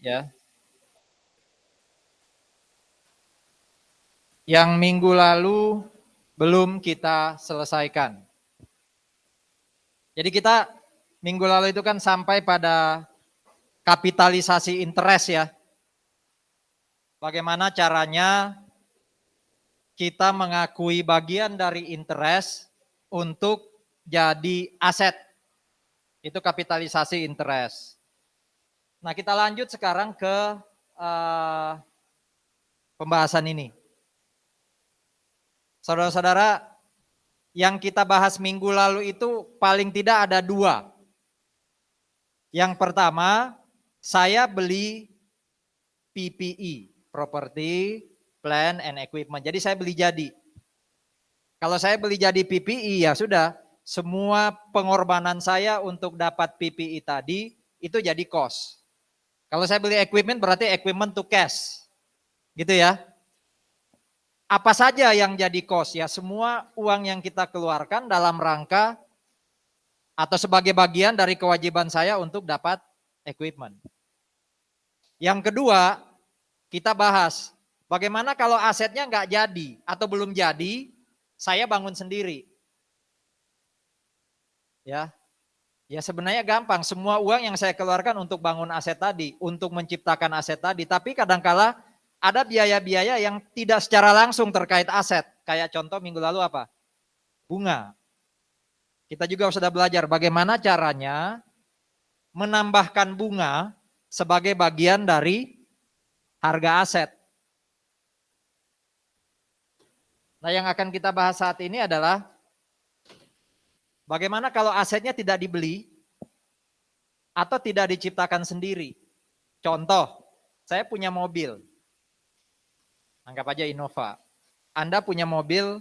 ya. Yang minggu lalu belum kita selesaikan. Jadi kita minggu lalu itu kan sampai pada kapitalisasi interest ya. Bagaimana caranya kita mengakui bagian dari interest untuk jadi aset. Itu kapitalisasi interest. Nah, kita lanjut sekarang ke pembahasan ini. Saudara-saudara, yang kita bahas minggu lalu itu paling tidak ada dua. Yang pertama, saya beli PPE, Property, Plant and Equipment. Jadi saya beli jadi. Kalau saya beli jadi PPE ya sudah, semua pengorbanan saya untuk dapat PPE tadi itu jadi cost. Kalau saya beli equipment berarti equipment to cash. Gitu ya. Apa saja yang jadi cost ya, semua uang yang kita keluarkan dalam rangka atau sebagai bagian dari kewajiban saya untuk dapat equipment. Yang kedua, kita bahas bagaimana kalau asetnya nggak jadi atau belum jadi, saya bangun sendiri. Ya sebenarnya gampang, semua uang yang saya keluarkan untuk bangun aset tadi, untuk menciptakan aset tadi, tapi kadangkala ada biaya-biaya yang tidak secara langsung terkait aset. Kayak contoh minggu lalu apa? Bunga. Kita juga sudah belajar bagaimana caranya menambahkan bunga sebagai bagian dari harga aset. Nah, yang akan kita bahas saat ini adalah bagaimana kalau asetnya tidak dibeli atau tidak diciptakan sendiri. Contoh, saya punya mobil. Anggap aja Innova. Anda punya mobil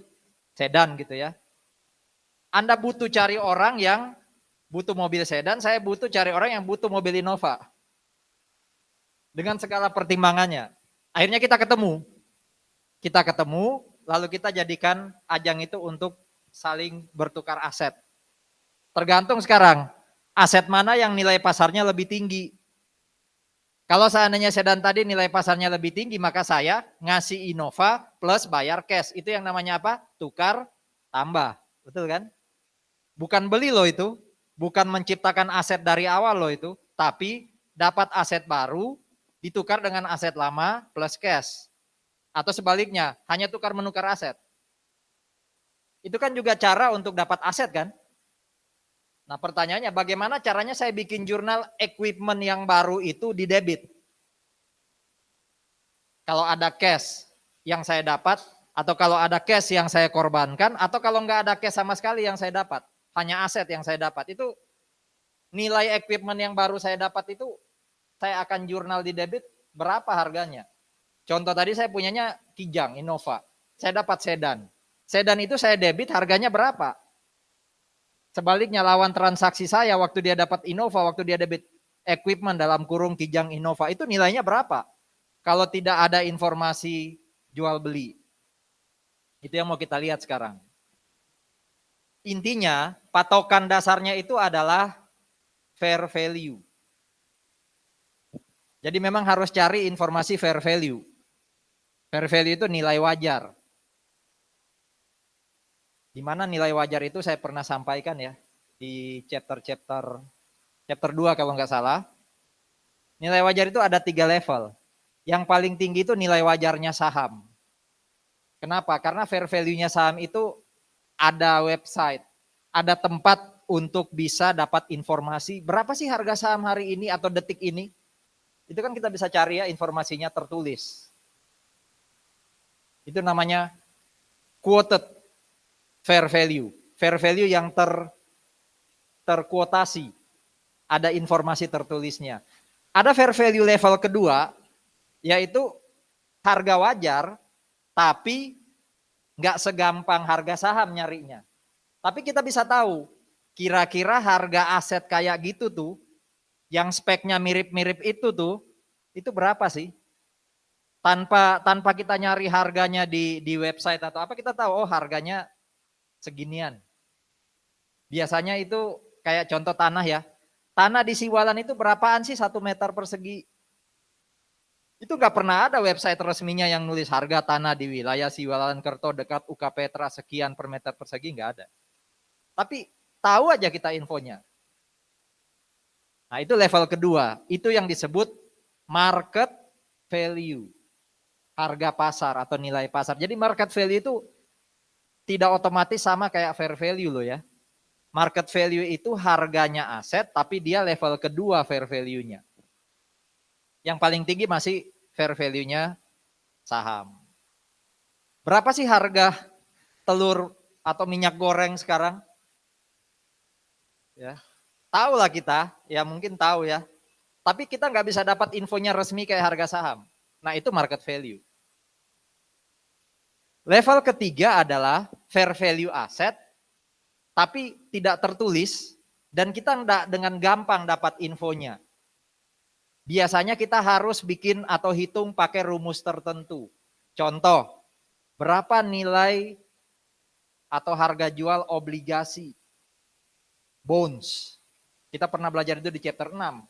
sedan gitu ya. Anda butuh cari orang yang butuh mobil sedan, saya butuh cari orang yang butuh mobil Innova. Dengan segala pertimbangannya. Akhirnya kita ketemu. Kita ketemu, lalu kita jadikan ajang itu untuk saling bertukar aset. Tergantung sekarang, aset mana yang nilai pasarnya lebih tinggi. Kalau seandainya sedan tadi nilai pasarnya lebih tinggi, maka saya ngasih Innova plus bayar cash. Itu yang namanya apa? Tukar tambah. Betul kan? Bukan beli loh itu. Bukan menciptakan aset dari awal loh itu. Tapi dapat aset baru, ditukar dengan aset lama plus cash. Atau sebaliknya, hanya tukar menukar aset. Itu kan juga cara untuk dapat aset kan? Nah pertanyaannya bagaimana caranya saya bikin jurnal equipment yang baru itu di debit? Kalau ada cash yang saya dapat, atau kalau ada cash yang saya korbankan, atau kalau nggak ada cash sama sekali yang saya dapat, hanya aset yang saya dapat, itu nilai equipment yang baru saya dapat itu, saya akan jurnal di debit berapa harganya. Contoh tadi saya punyanya Kijang, Innova, saya dapat sedan. Sedan itu saya debit harganya berapa? Sebaliknya lawan transaksi saya waktu dia dapat Innova, waktu dia debit equipment dalam kurung Kijang Innova, itu nilainya berapa? Kalau tidak ada informasi jual beli. Itu yang mau kita lihat sekarang. Intinya patokan dasarnya itu adalah fair value. Jadi memang harus cari informasi fair value. Fair value itu nilai wajar. Di mana nilai wajar itu saya pernah sampaikan ya di chapter 2 kalau nggak salah. Nilai wajar itu ada 3 level. Yang paling tinggi itu nilai wajarnya saham. Kenapa? Karena fair value-nya saham itu ada website, ada tempat untuk bisa dapat informasi berapa sih harga saham hari ini atau detik ini. Itu kan kita bisa cari ya informasinya tertulis. Itu namanya quoted fair value. Fair value yang terkuotasi. Ada informasi tertulisnya. Ada fair value level kedua, yaitu harga wajar, tapi nggak segampang harga saham nyarinya. Tapi kita bisa tahu, kira-kira harga aset kayak gitu tuh, yang speknya mirip-mirip itu berapa sih? Tanpa kita nyari harganya di website atau apa, kita tahu, oh harganya seginian. Biasanya itu kayak contoh tanah ya. Tanah di Siwalan itu berapaan sih 1 meter persegi? Itu nggak pernah ada website resminya yang nulis harga tanah di wilayah Siwalan-Kerto dekat UK Petra sekian per meter persegi, nggak ada. Tapi tahu aja kita infonya. Nah itu level kedua, itu yang disebut market value. Harga pasar atau nilai pasar. Jadi market value itu tidak otomatis sama kayak fair value loh ya. Market value itu harganya aset tapi dia level kedua fair value-nya. Yang paling tinggi masih fair value-nya saham. Berapa sih harga telur atau minyak goreng sekarang? Ya, tahu lah kita, ya mungkin tahu ya. Tapi kita nggak bisa dapat infonya resmi kayak harga saham. Nah itu market value. Level ketiga adalah fair value aset, tapi tidak tertulis dan kita nggak dengan gampang dapat infonya. Biasanya kita harus bikin atau hitung pakai rumus tertentu. Contoh, berapa nilai atau harga jual obligasi bonds. Kita pernah belajar itu di chapter 6.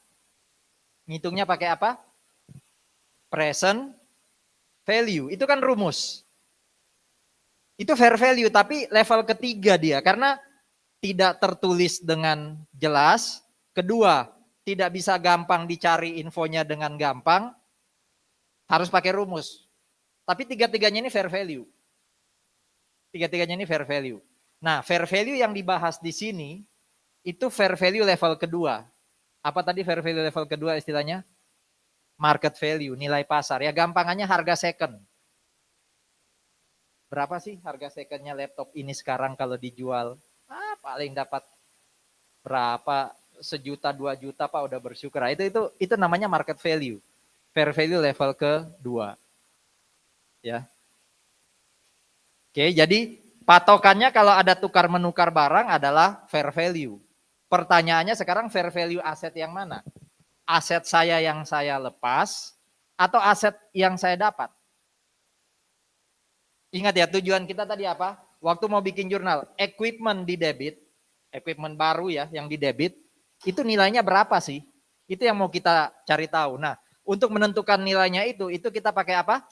Ngitungnya pakai apa? Present value. Itu kan rumus. Itu fair value, tapi level ketiga dia. Karena tidak tertulis dengan jelas. Kedua, tidak bisa gampang dicari infonya dengan gampang. Harus pakai rumus. Tapi tiga-tiganya ini fair value. Tiga-tiganya ini fair value. Nah, fair value yang dibahas di sini itu fair value level kedua. Apa tadi fair value level kedua istilahnya? Market value, nilai pasar. Ya gampangannya harga second. Berapa sih harga secondnya laptop ini sekarang kalau dijual? Paling dapat berapa? 1 juta, 2 juta Pak udah bersyukur. Itu namanya market value. Fair value level kedua. Ya. Oke, jadi patokannya kalau ada tukar menukar barang adalah fair value. Pertanyaannya sekarang fair value aset yang mana? Aset saya yang saya lepas atau aset yang saya dapat? Ingat ya tujuan kita tadi apa? Waktu mau bikin jurnal, equipment di debit, equipment baru ya yang di debit, itu nilainya berapa sih? Itu yang mau kita cari tahu. Nah, untuk menentukan nilainya itu kita pakai apa?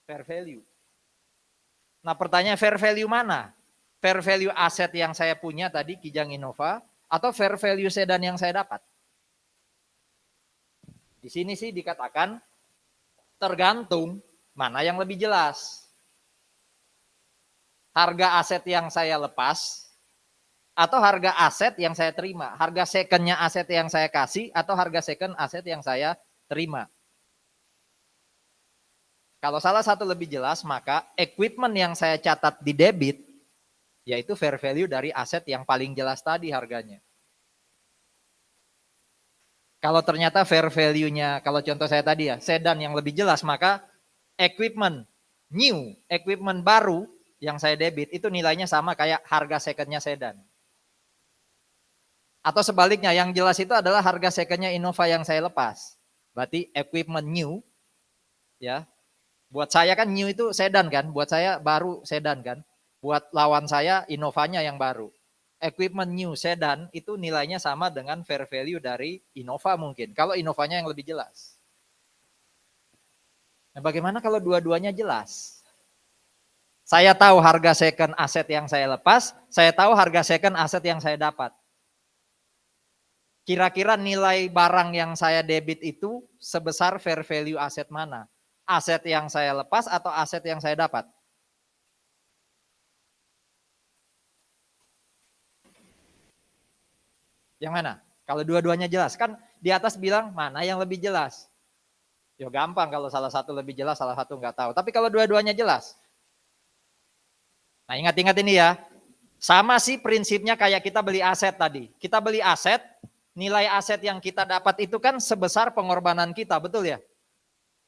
Fair value. Nah pertanyaan fair value mana? Fair value aset yang saya punya tadi Kijang Innova atau fair value sedan yang saya dapat? Di sini sih dikatakan tergantung mana yang lebih jelas. Harga aset yang saya lepas atau harga aset yang saya terima. Harga secondnya aset yang saya kasih atau harga second aset yang saya terima. Kalau salah satu lebih jelas, maka equipment yang saya catat di debit, yaitu fair value dari aset yang paling jelas tadi harganya. Kalau ternyata fair value-nya, kalau contoh saya tadi ya, sedan yang lebih jelas, maka equipment new, equipment baru yang saya debit, itu nilainya sama kayak harga secondnya sedan. Atau sebaliknya, yang jelas itu adalah harga secondnya Innova yang saya lepas. Berarti equipment new, ya. Buat saya kan new itu sedan kan, buat saya baru sedan kan. Buat lawan saya Innovanya yang baru. Equipment new sedan itu nilainya sama dengan fair value dari Innova mungkin. Kalau Innovanya yang lebih jelas. Nah bagaimana kalau dua-duanya jelas? Saya tahu harga second aset yang saya lepas, saya tahu harga second aset yang saya dapat. Kira-kira nilai barang yang saya debit itu sebesar fair value aset mana? Aset yang saya lepas atau aset yang saya dapat? Yang mana? Kalau dua-duanya jelas. Kan di atas bilang mana yang lebih jelas. Ya gampang kalau salah satu lebih jelas, salah satu nggak tahu. Tapi kalau dua-duanya jelas. Nah ingat-ingat ini ya. Sama sih prinsipnya kayak kita beli aset tadi. Kita beli aset, nilai aset yang kita dapat itu kan sebesar pengorbanan kita, betul ya?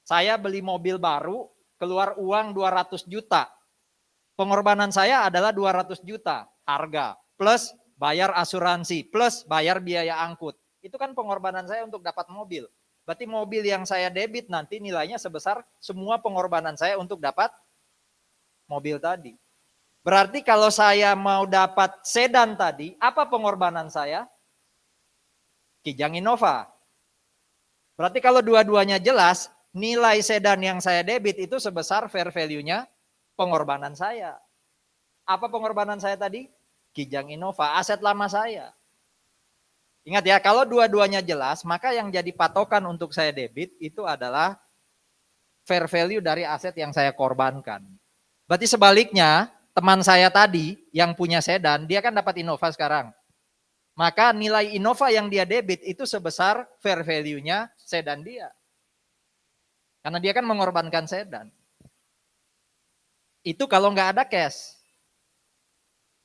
Saya beli mobil baru, keluar uang 200 juta. Pengorbanan saya adalah 200 juta harga, plus bayar asuransi, plus bayar biaya angkut. Itu kan pengorbanan saya untuk dapat mobil. Berarti mobil yang saya debit nanti nilainya sebesar semua pengorbanan saya untuk dapat mobil tadi. Berarti kalau saya mau dapat sedan tadi, apa pengorbanan saya? Kijang Innova. Berarti kalau dua-duanya jelas, nilai sedan yang saya debit itu sebesar fair value-nya pengorbanan saya. Apa pengorbanan saya tadi? Kijang Innova, aset lama saya. Ingat ya, kalau dua-duanya jelas, maka yang jadi patokan untuk saya debit itu adalah fair value dari aset yang saya korbankan. Berarti sebaliknya, teman saya tadi yang punya sedan, dia kan dapat Innova sekarang. Maka nilai Innova yang dia debit itu sebesar fair value-nya sedan dia. Karena dia kan mengorbankan sedan. Itu kalau nggak ada cash.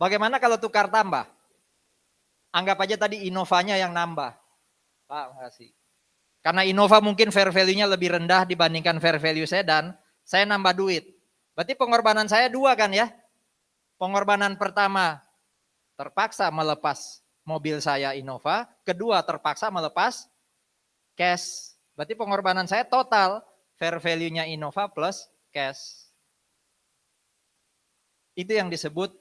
Bagaimana kalau tukar tambah? Anggap aja tadi Innovanya yang nambah. Pak, makasih. Karena Innova mungkin fair value-nya lebih rendah dibandingkan fair value sedan, saya nambah duit. Berarti pengorbanan saya dua kan ya? Pengorbanan pertama, terpaksa melepas mobil saya Innova. Kedua, terpaksa melepas cash. Berarti pengorbanan saya total, fair value-nya Innova plus cash. Itu yang disebut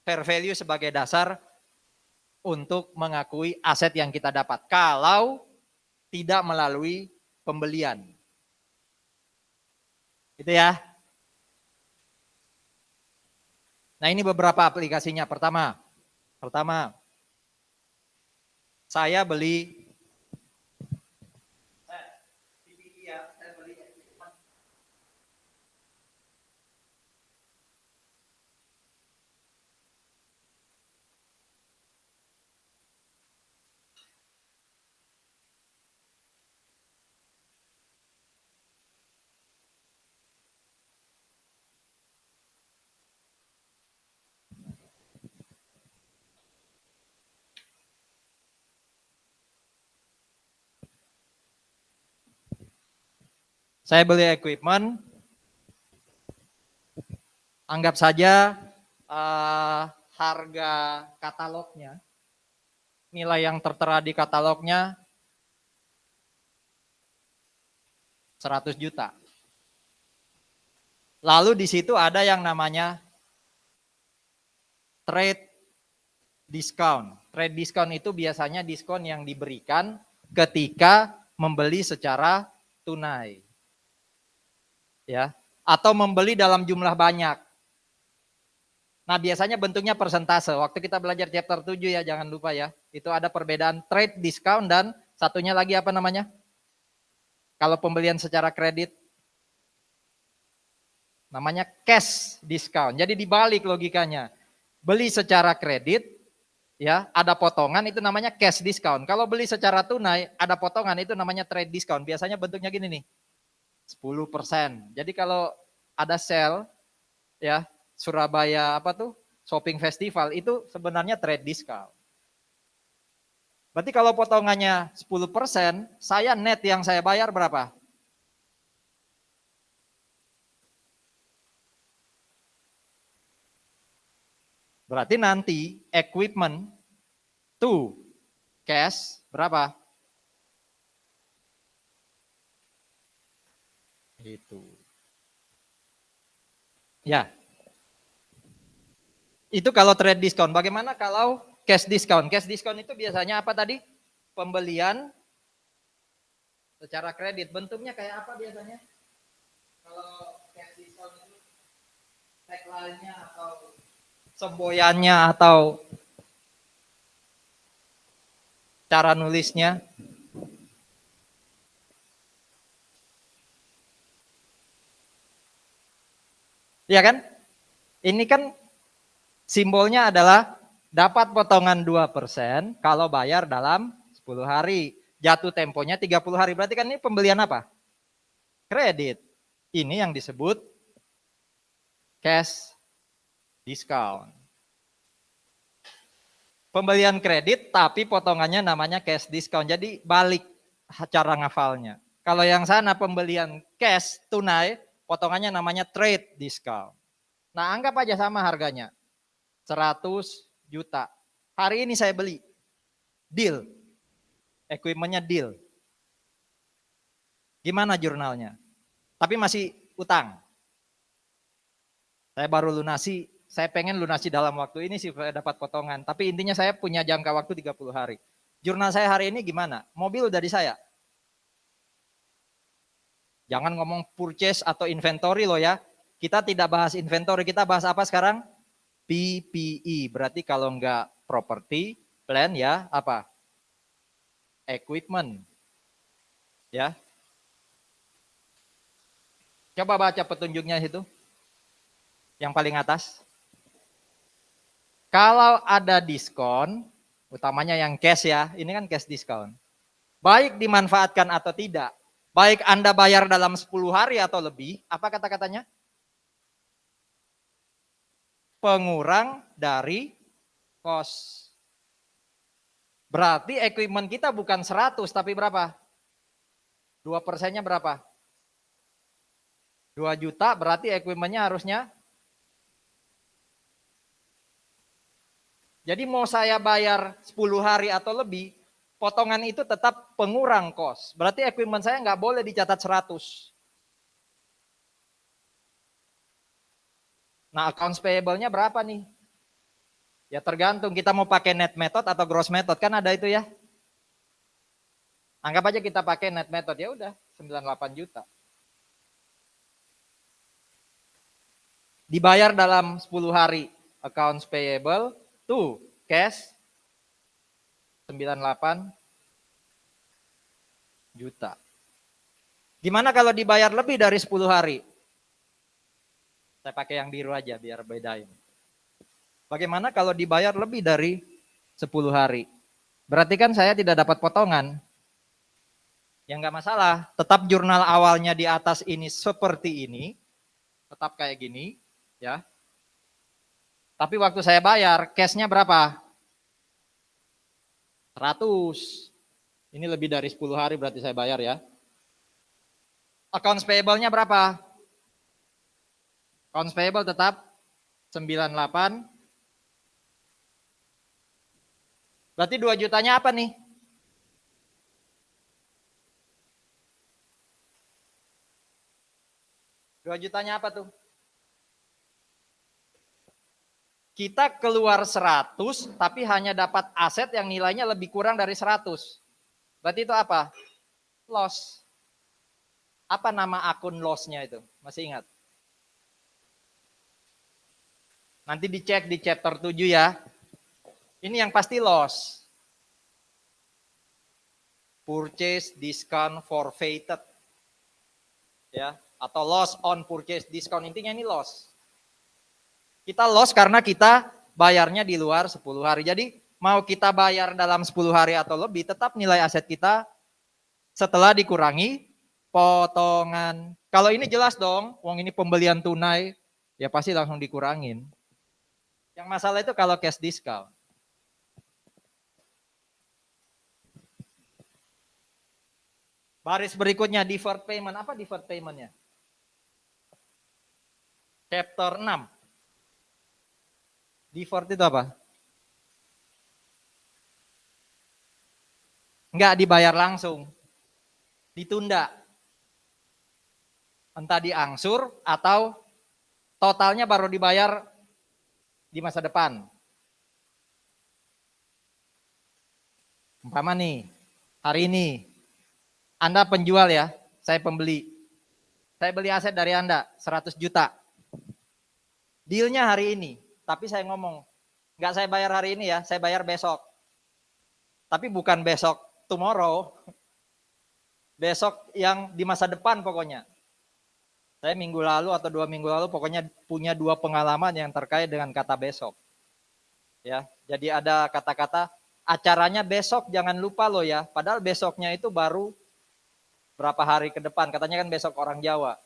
fair value sebagai dasar untuk mengakui aset yang kita dapat. Kalau tidak melalui pembelian. Gitu ya. Nah ini beberapa aplikasinya. Pertama, saya beli equipment, anggap saja harga katalognya, nilai yang tertera di katalognya 100 juta. Lalu di situ ada yang namanya trade discount. Trade discount itu biasanya diskon yang diberikan ketika membeli secara tunai. Ya, atau membeli dalam jumlah banyak. Nah, biasanya bentuknya persentase. Waktu kita belajar chapter 7 ya, jangan lupa ya. Itu ada perbedaan trade discount dan satunya lagi apa namanya? Kalau pembelian secara kredit namanya cash discount. Jadi dibalik logikanya. Beli secara kredit, ya ada potongan itu namanya cash discount. Kalau beli secara tunai ada potongan itu namanya trade discount. Biasanya bentuknya gini nih, 10%. Jadi kalau ada sale, ya Surabaya apa tuh shopping festival itu sebenarnya trade discount. Berarti kalau potongannya 10%, saya net yang saya bayar berapa? Berarti nanti equipment to cash berapa? Itu. Ya. Itu kalau trade discount. Bagaimana kalau cash discount? Cash discount itu biasanya apa tadi? Pembelian secara kredit. Bentuknya kayak apa biasanya? Kalau cash discount itu tagline-nya atau semboyannya atau cara nulisnya. Iya kan? Ini kan simbolnya adalah dapat potongan 2% kalau bayar dalam 10 hari. Jatuh temponya 30 hari. Berarti kan ini pembelian apa? Kredit. Ini yang disebut cash discount. Pembelian kredit tapi potongannya namanya cash discount. Jadi balik cara ngafalnya. Kalau yang sana pembelian cash tunai, potongannya namanya trade discount. Nah anggap aja sama harganya. 100 juta. Hari ini saya beli. Deal. Equipmentnya deal. Gimana jurnalnya? Tapi masih utang. Saya baru lunasi, saya pengen lunasi dalam waktu ini sih dapat potongan. Tapi intinya saya punya jangka waktu 30 hari. Jurnal saya hari ini gimana? Mobil udah di saya. Jangan ngomong purchase atau inventory loh ya. Kita tidak bahas inventory, kita bahas apa sekarang? PPE. Berarti kalau enggak property, plan ya apa? Equipment. Ya. Coba baca petunjuknya itu. Yang paling atas. Kalau ada diskon, utamanya yang cash ya, ini kan cash diskon. Baik dimanfaatkan atau tidak, baik Anda bayar dalam 10 hari atau lebih, apa kata-katanya? Pengurang dari cost. Berarti equipment kita bukan 100, tapi berapa? 2%-nya berapa? 2 juta, berarti equipment-nya harusnya. Jadi mau saya bayar 10 hari atau lebih, potongan itu tetap pengurang cost. Berarti equipment saya nggak boleh dicatat 100. Nah, accounts payable-nya berapa nih? Ya tergantung kita mau pakai net method atau gross method, kan ada itu ya. Anggap aja kita pakai net method, ya udah 98 juta. Dibayar dalam 10 hari, accounts payable to cash 98 juta. Gimana kalau dibayar lebih dari 10 hari? Saya pakai yang biru aja biar bedain. Bagaimana kalau dibayar lebih dari 10 hari? Berarti kan saya tidak dapat potongan. Ya nggak masalah, tetap jurnal awalnya di atas ini seperti ini, tetap kayak gini, ya. Tapi waktu saya bayar, cashnya berapa? 100. Ini lebih dari 10 hari berarti saya bayar ya. Accounts payable-nya berapa? Accounts payable tetap 98. Berarti 2 jutanya apa nih? Dua jutanya apa tuh? Kita keluar 100 tapi hanya dapat aset yang nilainya lebih kurang dari 100. Berarti itu apa? Loss. Apa nama akun loss-nya itu? Masih ingat? Nanti dicek di chapter 7 ya. Ini yang pasti loss. Purchase discount forfeited. Ya, atau loss on purchase discount, intinya ini loss. Kita loss karena kita bayarnya di luar 10 hari. Jadi mau kita bayar dalam 10 hari atau lebih, tetap nilai aset kita setelah dikurangi potongan. Kalau ini jelas dong, uang ini pembelian tunai, ya pasti langsung dikurangin. Yang masalah itu kalau cash discount. Baris berikutnya deferred payment. Apa deferred payment-nya? Chapter 6. Deferred itu apa? Enggak dibayar langsung. Ditunda. Entah diangsur atau totalnya baru dibayar di masa depan. Umpama nih, hari ini Anda penjual ya, saya pembeli. Saya beli aset dari Anda 100 juta. Dealnya hari ini, tapi saya ngomong, nggak saya bayar hari ini ya, saya bayar besok. Tapi bukan besok tomorrow, besok yang di masa depan pokoknya. Saya minggu lalu atau 2 minggu lalu pokoknya punya 2 pengalaman yang terkait dengan kata besok. Ya, jadi ada kata-kata acaranya besok jangan lupa loh ya, padahal besoknya itu baru berapa hari ke depan, katanya kan besok orang Jawa.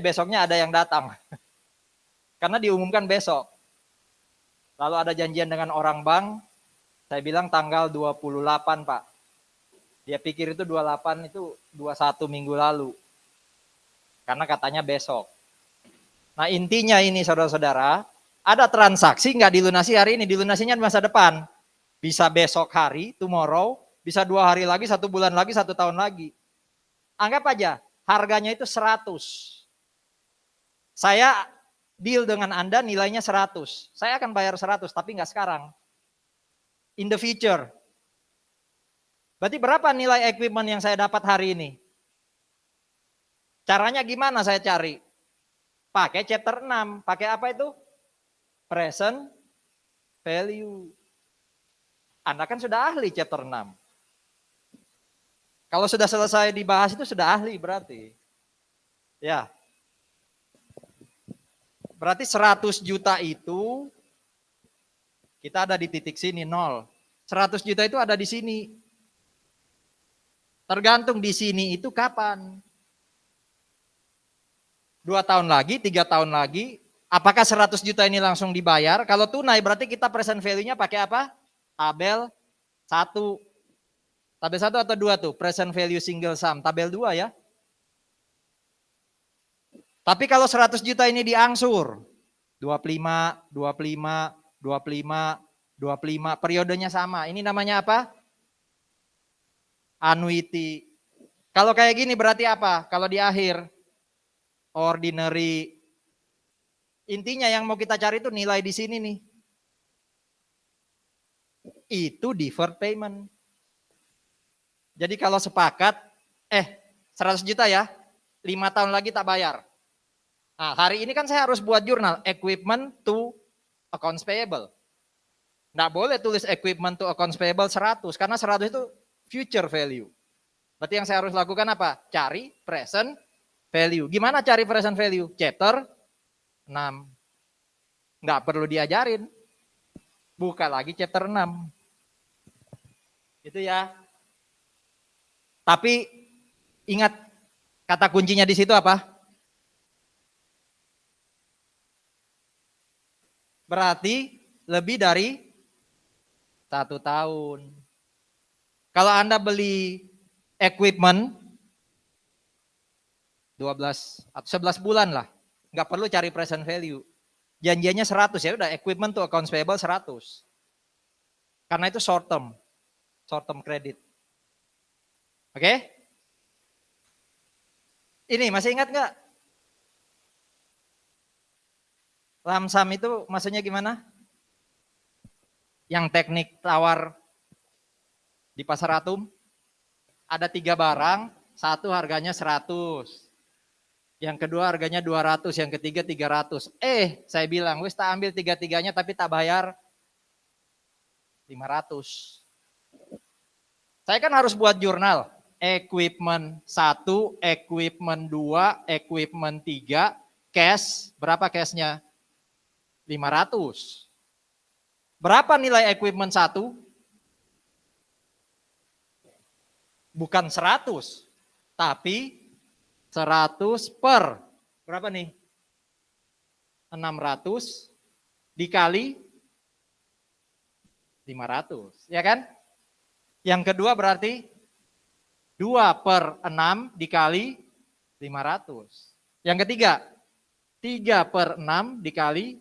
Besoknya ada yang datang. Karena diumumkan besok. Lalu ada janjian dengan orang bank, saya bilang tanggal 28 Pak. Dia pikir itu 28 itu 21 minggu lalu. Karena katanya besok. Nah intinya ini saudara-saudara, ada transaksi nggak dilunasi hari ini, dilunasinya di masa depan. Bisa besok hari, tomorrow, bisa 2 hari lagi, 1 bulan lagi, 1 tahun lagi. Anggap aja harganya itu 100. Saya deal dengan Anda nilainya 100. Saya akan bayar 100 tapi nggak sekarang. In the future. Berarti berapa nilai equipment yang saya dapat hari ini? Caranya gimana saya cari? Pakai chapter 6. Pakai apa itu? Present value. Anda kan sudah ahli chapter 6. Kalau sudah selesai dibahas itu sudah ahli berarti. Ya. Berarti 100 juta itu kita ada di titik sini 0. 100 juta itu ada di sini. Tergantung di sini itu kapan. 2 tahun lagi, 3 tahun lagi, apakah 100 juta ini langsung dibayar? Kalau tunai berarti kita present value-nya pakai apa? Tabel 1. Tabel 1 atau 2 tuh? Present value single sum. Tabel 2 ya. Tapi kalau 100 juta ini diangsur, 25, 25, 25, 25, periodenya sama. Ini namanya apa? Annuity. Kalau kayak gini berarti apa? Kalau di akhir, ordinary. Intinya yang mau kita cari itu nilai di sini nih. Itu deferred payment. Jadi kalau sepakat, 100 juta ya, 5 tahun lagi tak bayar. Nah, hari ini kan saya harus buat jurnal equipment to accounts payable. Nggak boleh tulis equipment to accounts payable 100 karena 100 itu future value. Berarti yang saya harus lakukan apa? Cari present value. Gimana cari present value? Chapter 6. Nggak perlu diajarin. Buka lagi chapter 6. Itu ya. Tapi ingat kata kuncinya di situ apa? Berarti lebih dari 1 tahun. Kalau Anda beli equipment 12 atau 11 bulan lah, nggak perlu cari present value. Janjiannya 100 ya udah equipment to accounts payable 100. Karena itu short term credit. Oke? Ini masih ingat nggak? Lamsam itu maksudnya gimana? Yang teknik tawar di pasar atom, ada 3 barang, satu harganya 100. Yang kedua harganya 200, yang ketiga 300. Saya bilang, wis tak ambil 3-3-nya tapi tak bayar 500. Saya kan harus buat jurnal. Equipment 1, equipment 2, equipment 3, cash, berapa cashnya? 500. Berapa nilai equipment 1? Bukan 100, tapi 100 per berapa nih? 600 dikali 500, ya kan? Yang kedua berarti 2/6 dikali 500. Yang ketiga 3/6 dikali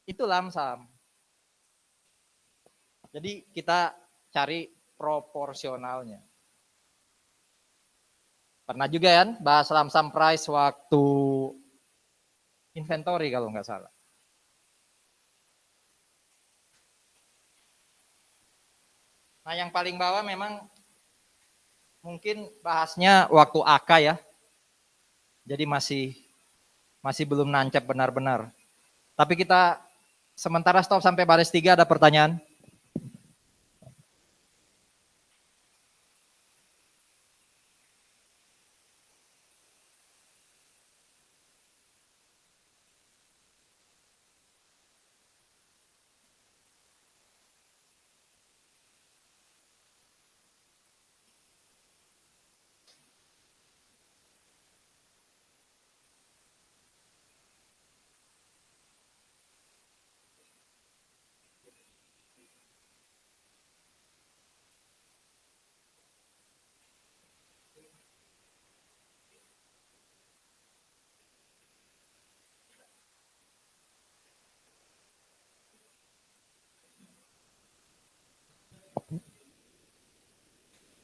itu lamsam. Jadi kita cari proporsionalnya. Pernah juga kan bahas lamsam price waktu inventory kalau nggak salah. Nah yang paling bawah memang mungkin bahasnya waktu AK ya. Jadi masih belum nancap benar-benar. Tapi kita sementara stop sampai baris 3, ada pertanyaan?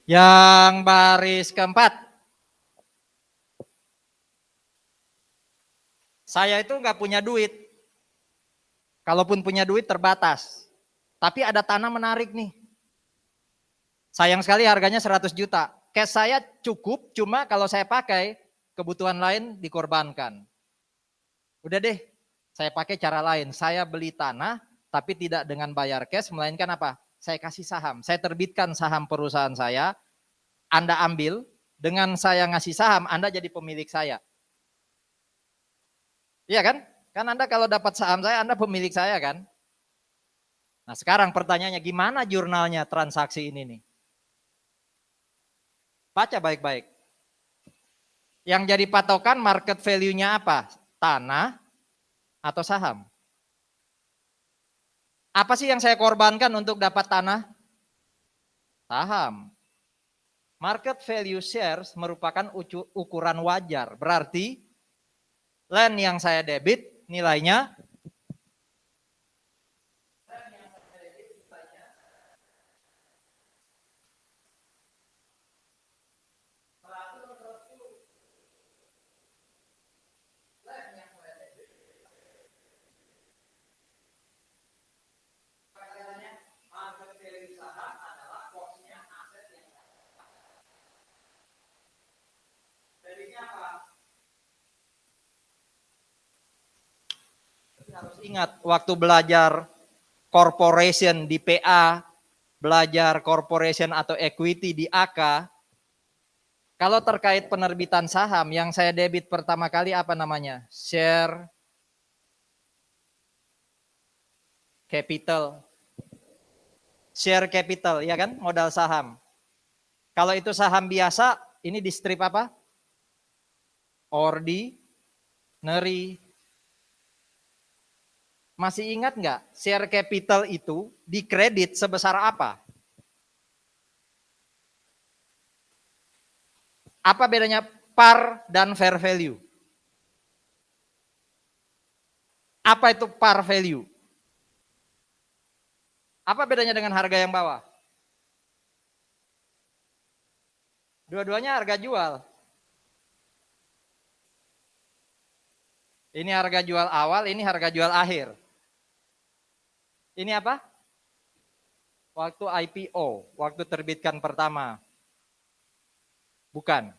Yang baris keempat. Saya itu nggak punya duit. Kalaupun punya duit terbatas. Tapi ada tanah menarik nih. Sayang sekali harganya 100 juta. cash saya cukup, cuma kalau saya pakai, kebutuhan lain dikorbankan. Udah deh, saya pakai cara lain. Saya beli tanah, tapi tidak dengan bayar cash, melainkan apa? Saya kasih saham. Saya terbitkan saham perusahaan saya, Anda ambil, dengan saya ngasih saham, Anda jadi pemilik saya. Iya kan? Kan Anda kalau dapat saham saya, Anda pemilik saya kan? Nah sekarang pertanyaannya, gimana jurnalnya transaksi ini nih? Baca baik-baik. Yang jadi patokan market value-nya apa? Tanah atau saham? Apa sih yang saya korbankan untuk dapat tanah? Saham. Market value shares merupakan ukuran wajar. Berarti land yang saya debit nilainya harus ingat waktu belajar corporation di PA, belajar corporation atau equity di AK, kalau terkait penerbitan saham yang saya debit pertama kali apa namanya? Share capital. Share capital, ya kan? Modal saham. Kalau itu saham biasa, ini di strip apa? Ordinary. Masih ingat nggak share capital itu dikredit sebesar apa? Apa bedanya par dan fair value? Apa itu par value? Apa bedanya dengan harga yang bawah? Dua-duanya harga jual. Ini harga jual awal, ini harga jual akhir. Ini apa? Waktu IPO, waktu terbitkan pertama. Bukan.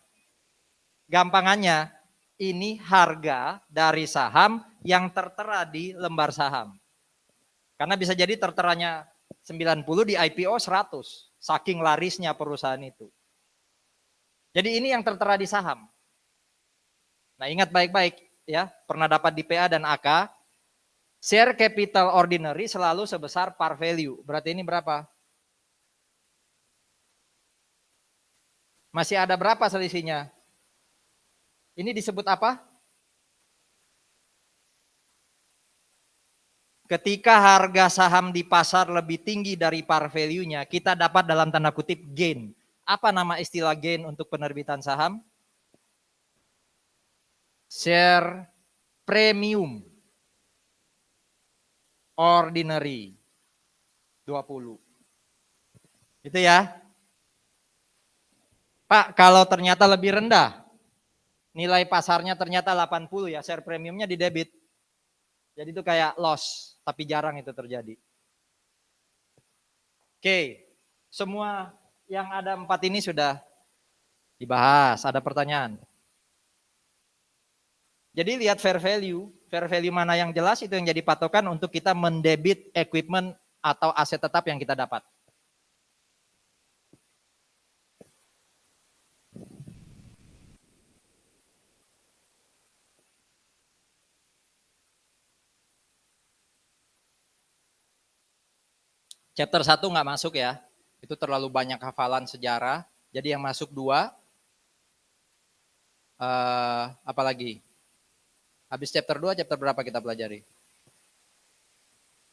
Gampangannya, ini harga dari saham yang tertera di lembar saham. Karena bisa jadi terteranya 90, di IPO 100. Saking larisnya perusahaan itu. Jadi ini yang tertera di saham. Nah ingat baik-baik ya, pernah dapat di PA dan AK. Share capital ordinary selalu sebesar par value. Berarti ini berapa? Masih ada berapa selisihnya? Ini disebut apa? Ketika harga saham di pasar lebih tinggi dari par value-nya, kita dapat dalam tanda kutip gain. Apa nama istilah gain untuk penerbitan saham? Share premium. Ordinary 20. Itu ya. Pak, kalau ternyata lebih rendah, nilai pasarnya ternyata 80 ya, share premiumnya di debit. Jadi itu kayak loss, tapi jarang itu terjadi. Oke, semua yang ada 4 ini sudah dibahas. Ada pertanyaan? Jadi lihat fair value mana yang jelas itu yang jadi patokan untuk kita mendebit equipment atau aset tetap yang kita dapat. Chapter 1 nggak masuk ya, itu terlalu banyak hafalan sejarah. Jadi yang masuk 2, apalagi? Habis chapter 2, chapter berapa kita pelajari?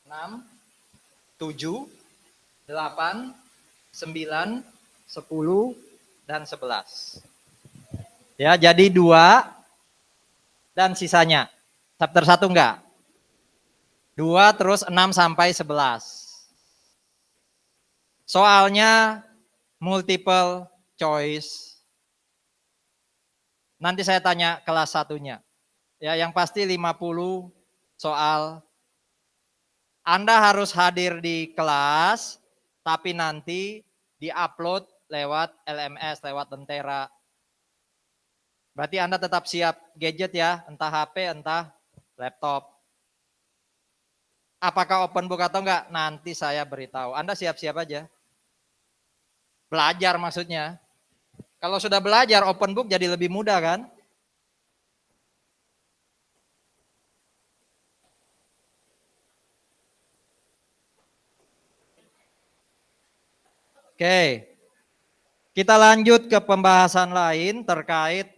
6, 7, 8, 9, 10, dan 11. Ya, jadi 2 dan sisanya. Chapter 1 enggak? 2 terus 6 sampai 11. Soalnya multiple choice. Nanti saya tanya kelas 1-nya. Ya, yang pasti 50 soal. Anda harus hadir di kelas, tapi nanti di-upload lewat LMS, lewat Lentera. Berarti Anda tetap siap gadget ya, entah HP, entah laptop. Apakah open book atau enggak? Nanti saya beritahu. Anda siap-siap aja. Belajar maksudnya. Kalau sudah belajar open book jadi lebih mudah kan? Oke. Kita lanjut ke pembahasan lain terkait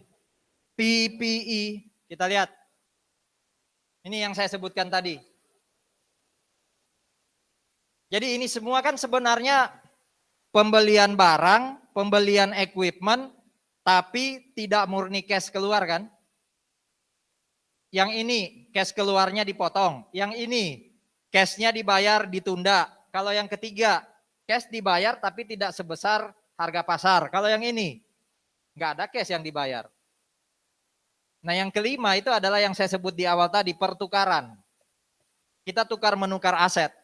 PPE. Kita lihat. Ini yang saya sebutkan tadi. Jadi ini semua kan sebenarnya pembelian barang, pembelian equipment, tapi tidak murni cash keluar kan? Yang ini cash keluarnya dipotong, yang ini cashnya dibayar ditunda. Kalau yang ketiga cash dibayar tapi tidak sebesar harga pasar. Kalau yang ini nggak ada cash yang dibayar. Nah yang kelima itu adalah yang saya sebut di awal tadi, pertukaran. Kita tukar menukar aset.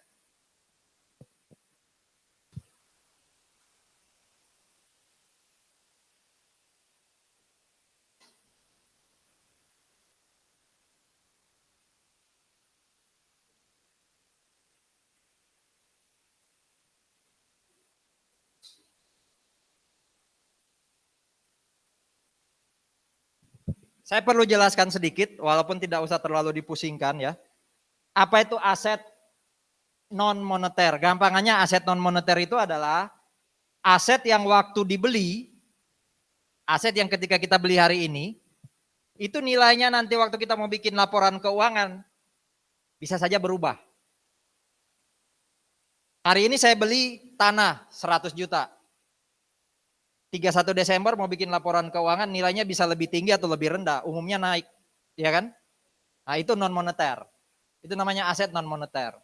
Saya perlu jelaskan sedikit, walaupun tidak usah terlalu dipusingkan ya. Apa itu aset non moneter? Gampangannya aset non moneter itu adalah aset yang waktu dibeli, aset yang ketika kita beli hari ini, itu nilainya nanti waktu kita mau bikin laporan keuangan, bisa saja berubah. Hari ini saya beli tanah 100 juta. 31 Desember mau bikin laporan keuangan, nilainya bisa lebih tinggi atau lebih rendah, umumnya naik, ya kan? Nah itu non moneter, itu namanya aset non moneter.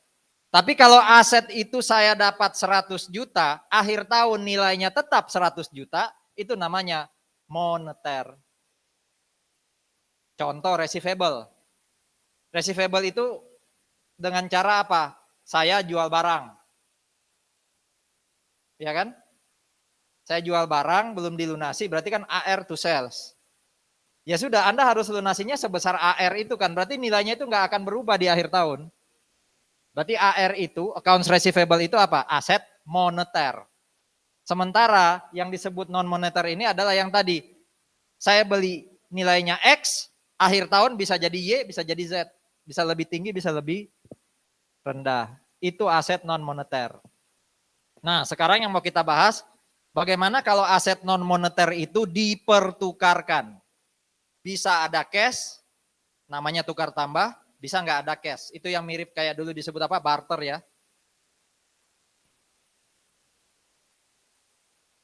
Tapi kalau aset itu saya dapat 100 juta, akhir tahun nilainya tetap 100 juta, itu namanya moneter. Contoh receivable. Receivable itu dengan cara apa? Saya jual barang. Ya kan? Saya jual barang belum dilunasi, berarti kan AR to sales. Ya sudah, Anda harus lunasinya sebesar AR itu kan, berarti nilainya itu nggak akan berubah di akhir tahun. Berarti AR itu, accounts receivable itu apa? Aset moneter. Sementara yang disebut non moneter ini adalah yang tadi, saya beli nilainya X, akhir tahun bisa jadi Y, bisa jadi Z. Bisa lebih tinggi, bisa lebih rendah. Itu aset non moneter. Nah sekarang yang mau kita bahas, bagaimana kalau aset non moneter itu dipertukarkan? Bisa ada cash, namanya tukar tambah, bisa nggak ada cash. Itu yang mirip kayak dulu disebut apa? Barter ya.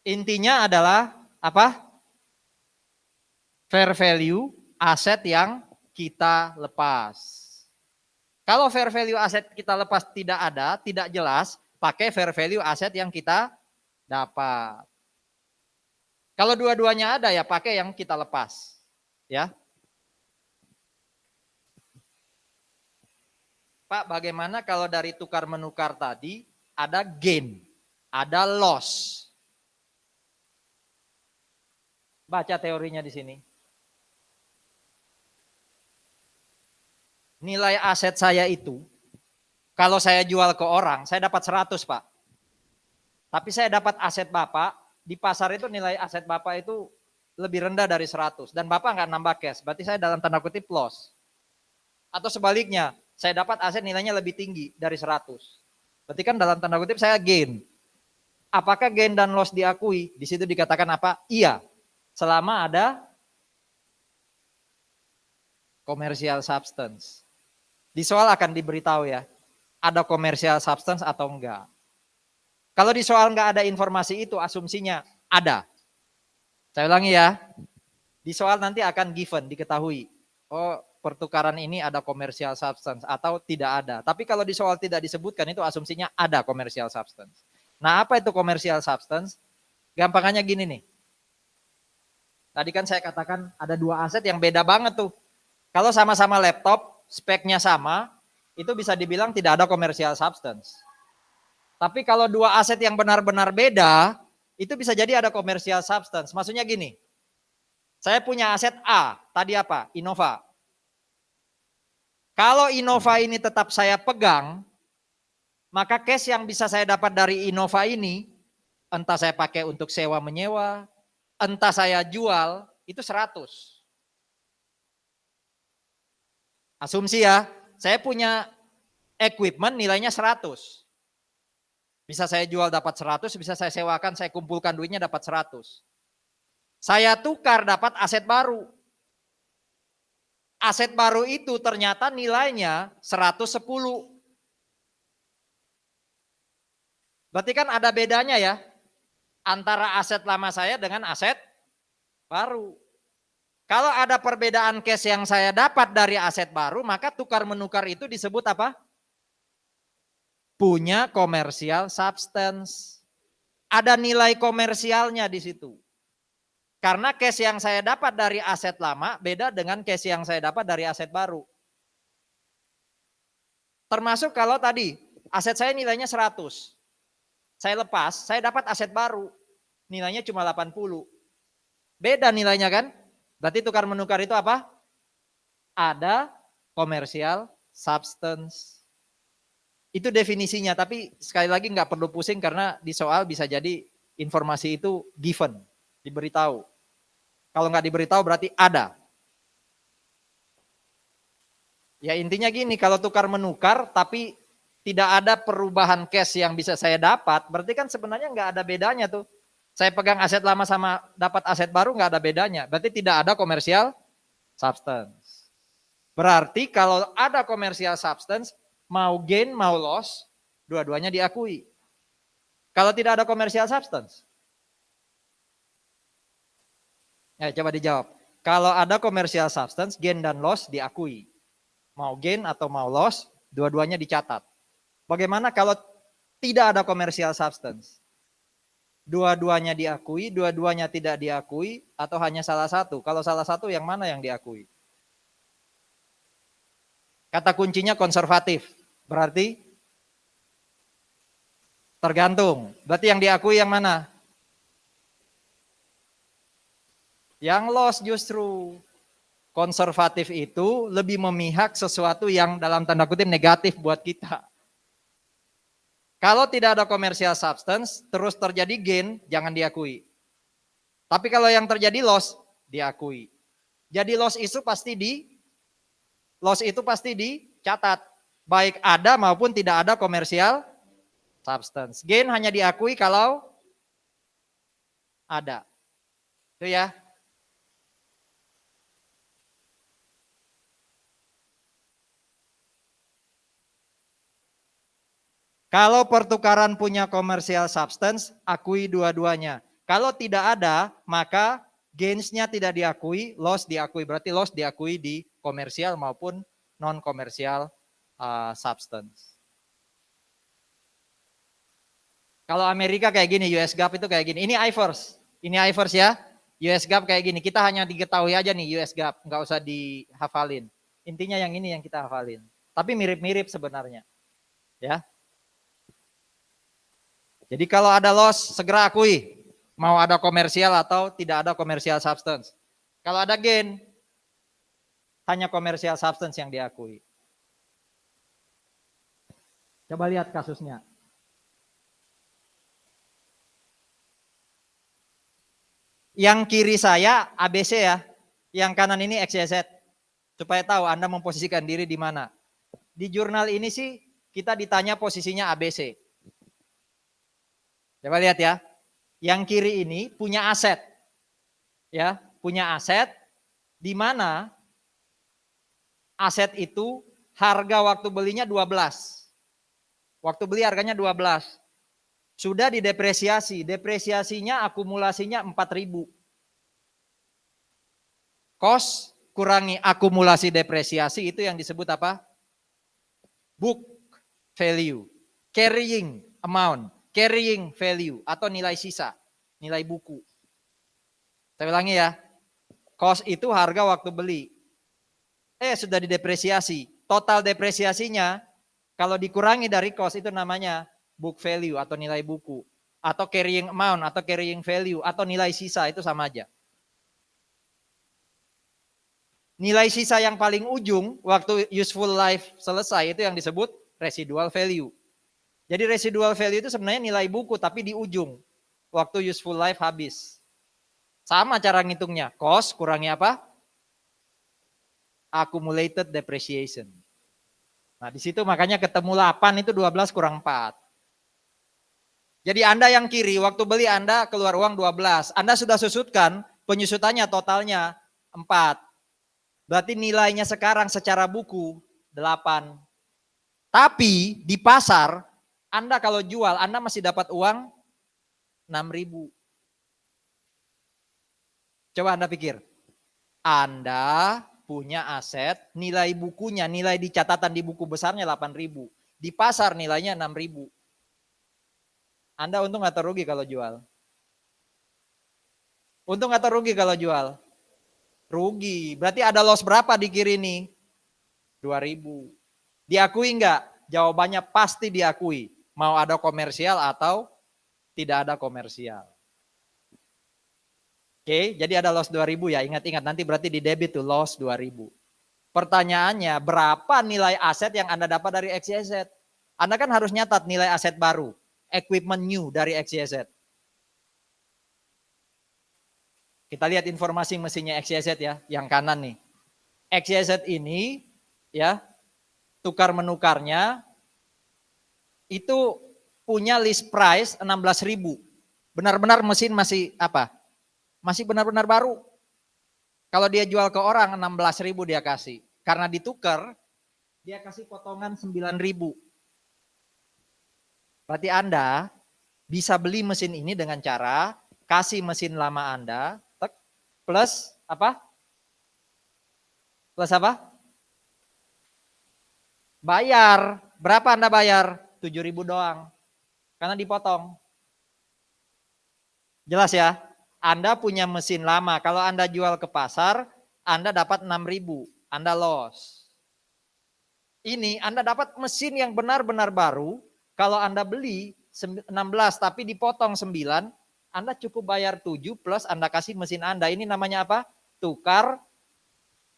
Intinya adalah apa? Fair value aset yang kita lepas. Kalau fair value aset kita lepas tidak ada, tidak jelas, pakai fair value aset yang kita dapat. Kalau dua-duanya ada ya pakai yang kita lepas. Ya. Pak, bagaimana kalau dari tukar menukar tadi ada gain, ada loss? Baca teorinya di sini. Nilai aset saya itu, kalau saya jual ke orang, saya dapat 100 Pak. Tapi saya dapat aset Bapak, di pasar itu nilai aset Bapak itu lebih rendah dari 100. Dan Bapak nggak nambah cash, berarti saya dalam tanda kutip loss. Atau sebaliknya, saya dapat aset nilainya lebih tinggi dari 100. Berarti kan dalam tanda kutip saya gain. Apakah gain dan loss diakui? Di situ dikatakan apa? Iya. Selama ada commercial substance. Di soal akan diberitahu ya, ada commercial substance atau enggak. Kalau di soal enggak ada informasi itu, asumsinya ada. Saya ulangi ya, di soal nanti akan given, diketahui. Oh, pertukaran ini ada commercial substance atau tidak ada. Tapi kalau di soal tidak disebutkan itu asumsinya ada commercial substance. Nah apa itu commercial substance? Gampangannya gini nih. Tadi kan saya katakan ada dua aset yang beda banget tuh. Kalau sama-sama laptop, speknya sama, itu bisa dibilang tidak ada commercial substance. Tapi kalau dua aset yang benar-benar beda, Itu bisa jadi ada commercial substance. Maksudnya gini, saya punya aset A, tadi apa? Innova. Kalau Innova ini tetap saya pegang, maka cash yang bisa saya dapat dari Innova ini, entah saya pakai untuk sewa menyewa, entah saya jual, itu 100. Asumsi ya, saya punya equipment nilainya 100. Bisa saya jual dapat 100, bisa saya sewakan, saya kumpulkan duitnya dapat 100. Saya tukar dapat aset baru. Aset baru itu ternyata nilainya 110. Berarti kan ada bedanya ya, antara aset lama saya dengan aset baru. Kalau ada perbedaan cash yang saya dapat dari aset baru, maka tukar menukar itu disebut apa? Punya commercial substance. Ada nilai komersialnya di situ. Karena cash yang saya dapat dari aset lama beda dengan cash yang saya dapat dari aset baru. Termasuk kalau tadi aset saya nilainya 100. Saya lepas, saya dapat aset baru. Nilainya cuma 80. Beda nilainya kan? Berarti tukar menukar itu apa? Ada commercial substance. Itu definisinya, tapi sekali lagi nggak perlu pusing karena di soal bisa jadi informasi itu given, diberitahu. Kalau nggak diberitahu berarti ada. Ya intinya gini, kalau tukar menukar tapi tidak ada perubahan cash yang bisa saya dapat, berarti kan sebenarnya nggak ada bedanya tuh. Saya pegang aset lama sama dapat aset baru nggak ada bedanya. Berarti tidak ada commercial substance. Berarti kalau ada commercial substance, mau gain mau loss, dua-duanya diakui. Kalau tidak ada commercial substance, ya coba dijawab. Kalau ada commercial substance, gain dan loss diakui. Mau gain atau mau loss, dua-duanya dicatat. Bagaimana kalau tidak ada commercial substance? Dua-duanya diakui, dua-duanya tidak diakui, atau hanya salah satu? Kalau salah satu, yang mana yang diakui? Kata kuncinya konservatif. Berarti tergantung. Berarti yang diakui yang mana? Yang loss justru. Konservatif itu lebih memihak sesuatu yang dalam tanda kutip negatif buat kita. Kalau tidak ada commercial substance, terus terjadi gain, jangan diakui. Tapi kalau yang terjadi loss, diakui. Jadi loss itu pasti dicatat. Baik ada maupun tidak ada commercial substance. Gain hanya diakui kalau ada. Itu ya. Kalau pertukaran punya commercial substance, akui dua-duanya. Kalau tidak ada, maka gains-nya tidak diakui, loss diakui. Berarti loss diakui di komersial maupun non-komersial substance. Kalau Amerika kayak gini, US GAAP itu kayak gini. Ini IFRS. Ini IFRS ya. US GAAP kayak gini. Kita hanya diketahui aja nih US GAAP. Nggak usah dihafalin. Intinya yang ini yang kita hafalin. Tapi mirip-mirip sebenarnya. Ya. Jadi kalau ada loss, segera akui. Mau ada komersial atau tidak ada komersial substance. Kalau ada gain, hanya komersial substance yang diakui. Coba lihat kasusnya. Yang kiri saya ABC ya, yang kanan ini XYZ. Supaya tahu Anda memposisikan diri di mana. Di jurnal ini sih kita ditanya posisinya ABC. Coba lihat ya. Yang kiri ini punya aset. Ya, punya aset di mana aset itu harga waktu belinya 12. Waktu beli harganya 12. Sudah didepresiasi. Depresiasinya akumulasinya 4.000. Cost kurangi akumulasi depresiasi itu yang disebut apa? Book value. Carrying amount. Carrying value atau nilai sisa, nilai buku. Saya ulangi ya, cost itu harga waktu beli. Sudah didepresiasi, total depresiasinya kalau dikurangi dari cost itu namanya book value atau nilai buku. atau carrying amount, atau carrying value, atau nilai sisa, itu sama aja. Nilai sisa yang paling ujung waktu useful life selesai itu yang disebut residual value. Jadi residual value itu sebenarnya nilai buku tapi di ujung waktu useful life habis. Sama cara ngitungnya, cost kurangi apa? Accumulated depreciation. Nah di situ makanya ketemu 8 itu 12 kurang 4. Jadi Anda yang kiri waktu beli Anda keluar uang 12. Anda sudah susutkan, penyusutannya totalnya 4. Berarti nilainya sekarang secara buku 8. Tapi di pasar, Anda kalau jual, Anda masih dapat uang 6.000. Coba Anda pikir. Anda punya aset, nilai bukunya, nilai di catatan di buku besarnya 8.000. Di pasar nilainya 6.000. Anda untung atau rugi kalau jual? Untung atau rugi kalau jual? Rugi. Berarti ada loss berapa di kiri nih? 2.000. Diakui enggak? Jawabannya pasti diakui. Mau ada komersial atau tidak ada komersial. Oke, jadi ada loss 2.000 ya. Ingat-ingat nanti berarti di debit tuh loss 2.000. Pertanyaannya, berapa nilai aset yang Anda dapat dari XYZ? Anda kan harus nyatat nilai aset baru, equipment new dari XYZ. Kita lihat informasi mesinnya XYZ ya, yang kanan nih. XYZ ini ya, tukar menukarnya itu punya list price 16.000. Benar-benar mesin masih apa? Masih benar-benar baru. Kalau dia jual ke orang 16.000 dia kasih. Karena ditukar, dia kasih potongan 9.000. Berarti Anda bisa beli mesin ini dengan cara kasih mesin lama Anda plus apa? Plus apa? Bayar. Berapa Anda bayar? 7.000 doang. Karena dipotong. Jelas ya? Anda punya mesin lama. Kalau Anda jual ke pasar, Anda dapat 6.000. Anda loss. Ini Anda dapat mesin yang benar-benar baru. Kalau Anda beli 16 tapi dipotong 9, Anda cukup bayar 7 plus Anda kasih mesin Anda. Ini namanya apa? Tukar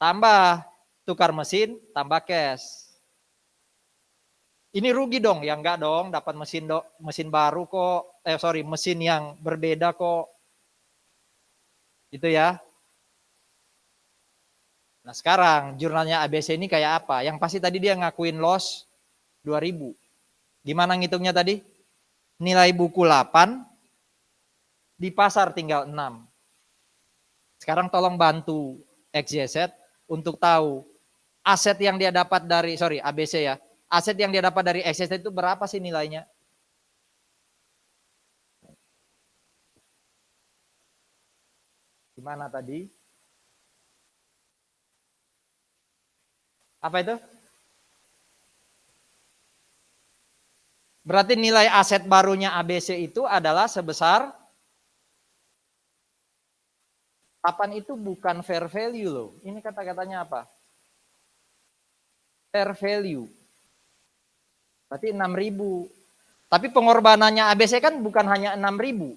tambah. Tukar mesin tambah cash. Ini rugi dong, ya enggak dong, dapat mesin baru kok. Mesin yang berbeda kok. Gitu ya. Nah sekarang jurnalnya ABC ini kayak apa? Yang pasti tadi dia ngakuin loss 2.000. Gimana ngitungnya tadi? Nilai buku 8, di pasar tinggal 6. Sekarang tolong bantu XYZ untuk tahu aset yang dia dapat dari, ABC ya. Aset yang dia dapat dari XYZ itu berapa sih nilainya? Gimana tadi? Apa itu? Berarti nilai aset barunya ABC itu adalah sebesar 8 itu bukan fair value loh. Ini kata-katanya apa? Fair value. Berarti 6.000. Tapi pengorbanannya ABC kan bukan hanya 6.000.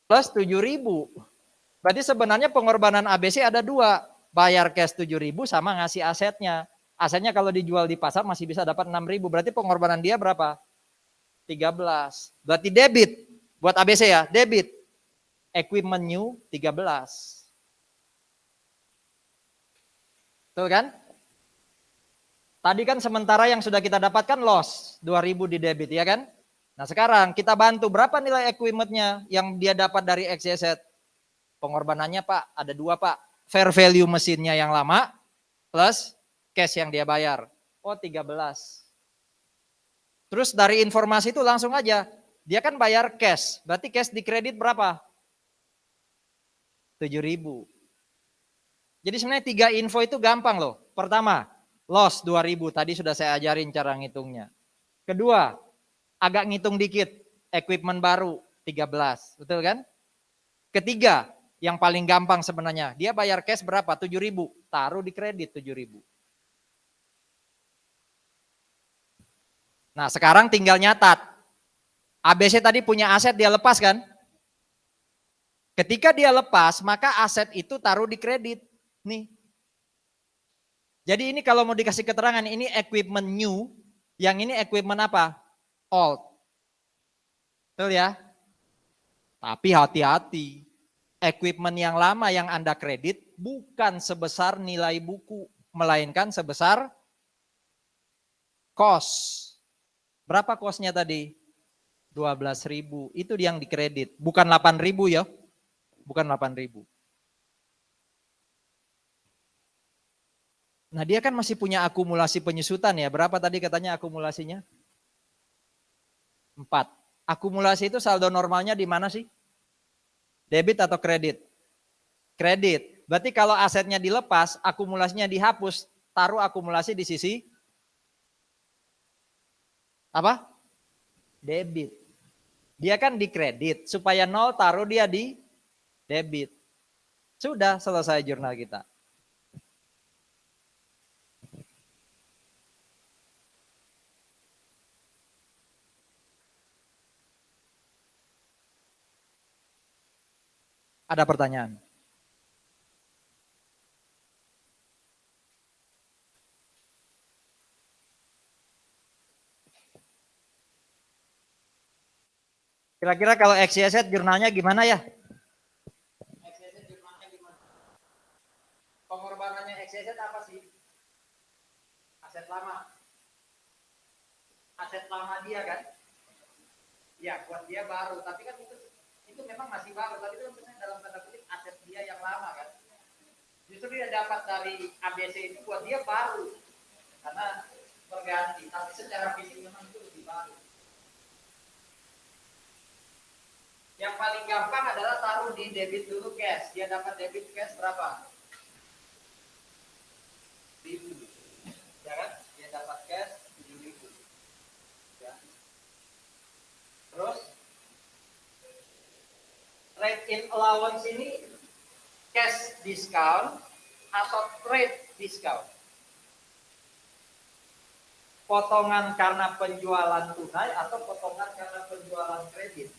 Plus 7.000. Berarti sebenarnya pengorbanan ABC ada 2. Bayar cash 7.000 sama ngasih asetnya. Asetnya kalau dijual di pasar masih bisa dapat 6.000. Berarti pengorbanan dia berapa? 13. Berarti debit. Buat ABC ya, debit. Equipment new 13. Betul kan? Tadi kan sementara yang sudah kita dapatkan loss 2.000 di debit ya kan? Nah sekarang kita bantu berapa nilai equipmentnya yang dia dapat dari XYZ? Pengorbanannya Pak ada 2 Pak. Fair value mesinnya yang lama plus cash yang dia bayar. Oh 13. Terus dari informasi itu langsung aja. Dia kan bayar cash. Berarti cash di kredit berapa? 7.000. Jadi sebenarnya 3 info itu gampang loh. Pertama, loss 2.000. Tadi sudah saya ajarin cara ngitungnya. Kedua, agak ngitung dikit. Equipment baru 13. Betul kan? Ketiga, yang paling gampang sebenarnya. Dia bayar cash berapa? 7.000. Taruh di kredit 7.000. Nah sekarang tinggal nyatat. ABC tadi punya aset dia lepas kan? Ketika dia lepas, maka aset itu taruh di kredit. Nih. Jadi ini kalau mau dikasih keterangan, ini equipment new, yang ini equipment apa? Old. Betul ya? Tapi hati-hati. Equipment yang lama yang Anda kredit bukan sebesar nilai buku, melainkan sebesar cost. Berapa costnya tadi? 12.000. Itu yang dikredit. Bukan 8.000 ya. Bukan 8.000. Nah dia kan masih punya akumulasi penyusutan ya. Berapa tadi katanya akumulasinya? 4. Akumulasi itu saldo normalnya di mana sih? Debit atau kredit? Kredit. Berarti kalau asetnya dilepas, akumulasinya dihapus, taruh akumulasi di sisi apa? Debit. Dia kan di kredit, supaya 0 taruh dia di debit. Sudah selesai jurnal kita. Ada pertanyaan? Kira-kira kalau XYZ jurnalnya gimana ya? XYZ jurnalnya gimana? Pengorbanannya XYZ apa sih? Aset lama. Aset lama dia kan? Ya, buat dia baru. Tapi kan itu memang masih baru. Tapi itu dalam tanda kutip aset dia yang lama kan? Justru dia dapat dari ABC itu buat dia baru. Karena berganti. Tapi secara fisik memang itu lebih baru. Yang paling gampang adalah taruh di debit dulu cash. Dia dapat debit cash berapa? 1.000. Ya kan? Dia dapat cash 7.000. Ya. Terus trade in allowance ini cash discount atau trade discount? Potongan karena penjualan tunai atau potongan karena penjualan kredit?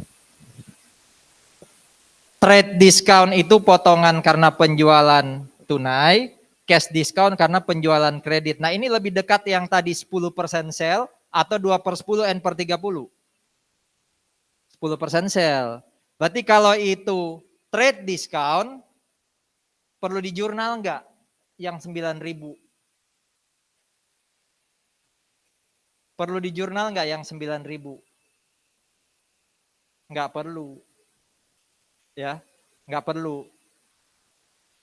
Trade discount itu potongan karena penjualan tunai, cash discount karena penjualan kredit. Nah ini lebih dekat yang tadi 10% sell atau 2/10 N/30. 10% sell. Berarti kalau itu trade discount, perlu di jurnal enggak yang 9.000? Perlu di jurnal enggak yang 9.000? Enggak perlu. Ya, enggak perlu.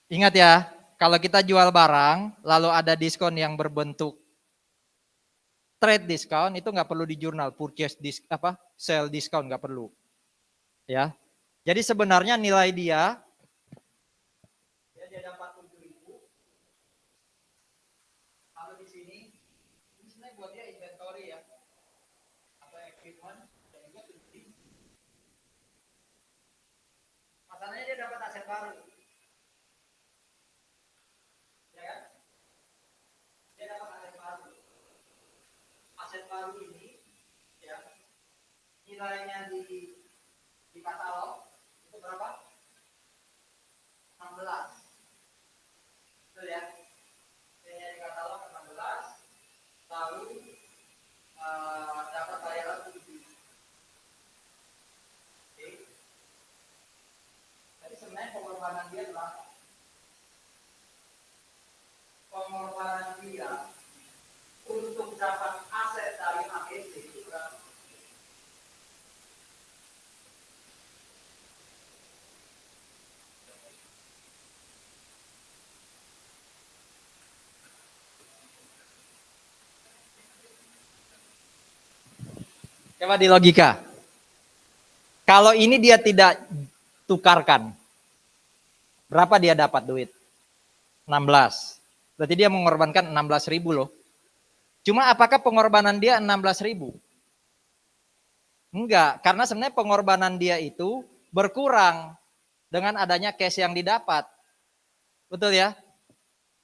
Ingat ya, kalau kita jual barang, lalu ada diskon yang berbentuk trade discount, itu nggak perlu di jurnal, purchase sell discount nggak perlu. Ya, jadi sebenarnya nilai dia dapat 7.000. Lalu di sini, ini sebenarnya buat dia inventory ya, atau equipment, dan juga 7.000. Masalahnya dia dapat aset baru. Aset baru ini ya nilainya di katalog itu berapa? 16. Betul ya? Nilainya di katalog 16. Lalu dapat bayaran 7. Oke. Jadi sebenarnya pengorbanan dia berapa? Pengorbanan dia untuk dapat aset dari ABC itu berapa? Coba di logika. Kalau ini dia tidak tukarkan, berapa dia dapat duit? 16. Berarti dia mengorbankan 16.000 loh. Cuma apakah pengorbanan dia 16.000? Enggak, karena sebenarnya pengorbanan dia itu berkurang dengan adanya cash yang didapat. Betul ya?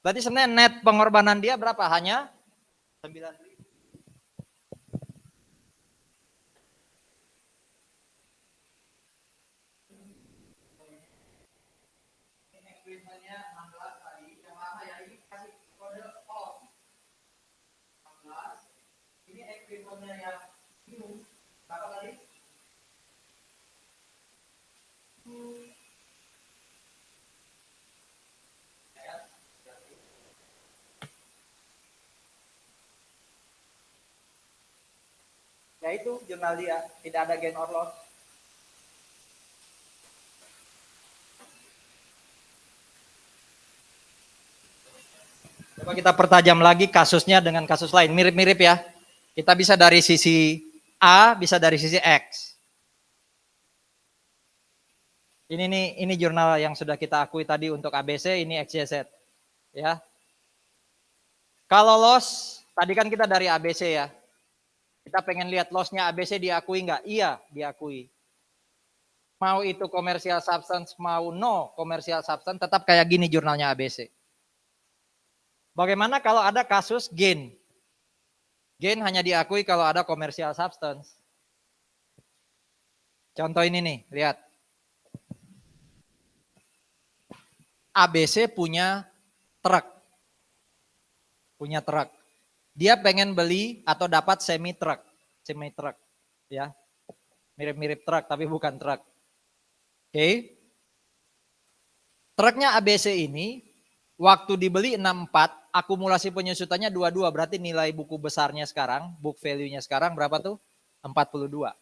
Berarti sebenarnya net pengorbanan dia berapa? Hanya 9.000. agreement-nya 16 tadi, yang lama ya, ini kasih kode off. 16, ini agreement-nya yang new, berapa tadi? Ya itu jurnal dia, tidak ada gain or loss. Coba kita pertajam lagi kasusnya dengan kasus lain, mirip-mirip ya. Kita bisa dari sisi A, bisa dari sisi X. Ini jurnal yang sudah kita akui tadi untuk ABC, ini XYZ. Ya. Kalau loss, tadi kan kita dari ABC ya. Kita pengen lihat loss-nya ABC diakui nggak? Iya, diakui. Mau itu commercial substance, mau no commercial substance, tetap kayak gini jurnalnya ABC. Bagaimana kalau ada kasus gain? Gain hanya diakui kalau ada commercial substance. Contoh ini nih, lihat. ABC punya truk. Punya truk. Dia pengen beli atau dapat semi truk. Ya. Mirip-mirip truk tapi bukan truk. Oke. Truknya ABC ini waktu dibeli 64, akumulasi penyusutannya 22, berarti nilai buku besarnya sekarang, book value-nya sekarang berapa tuh? 42.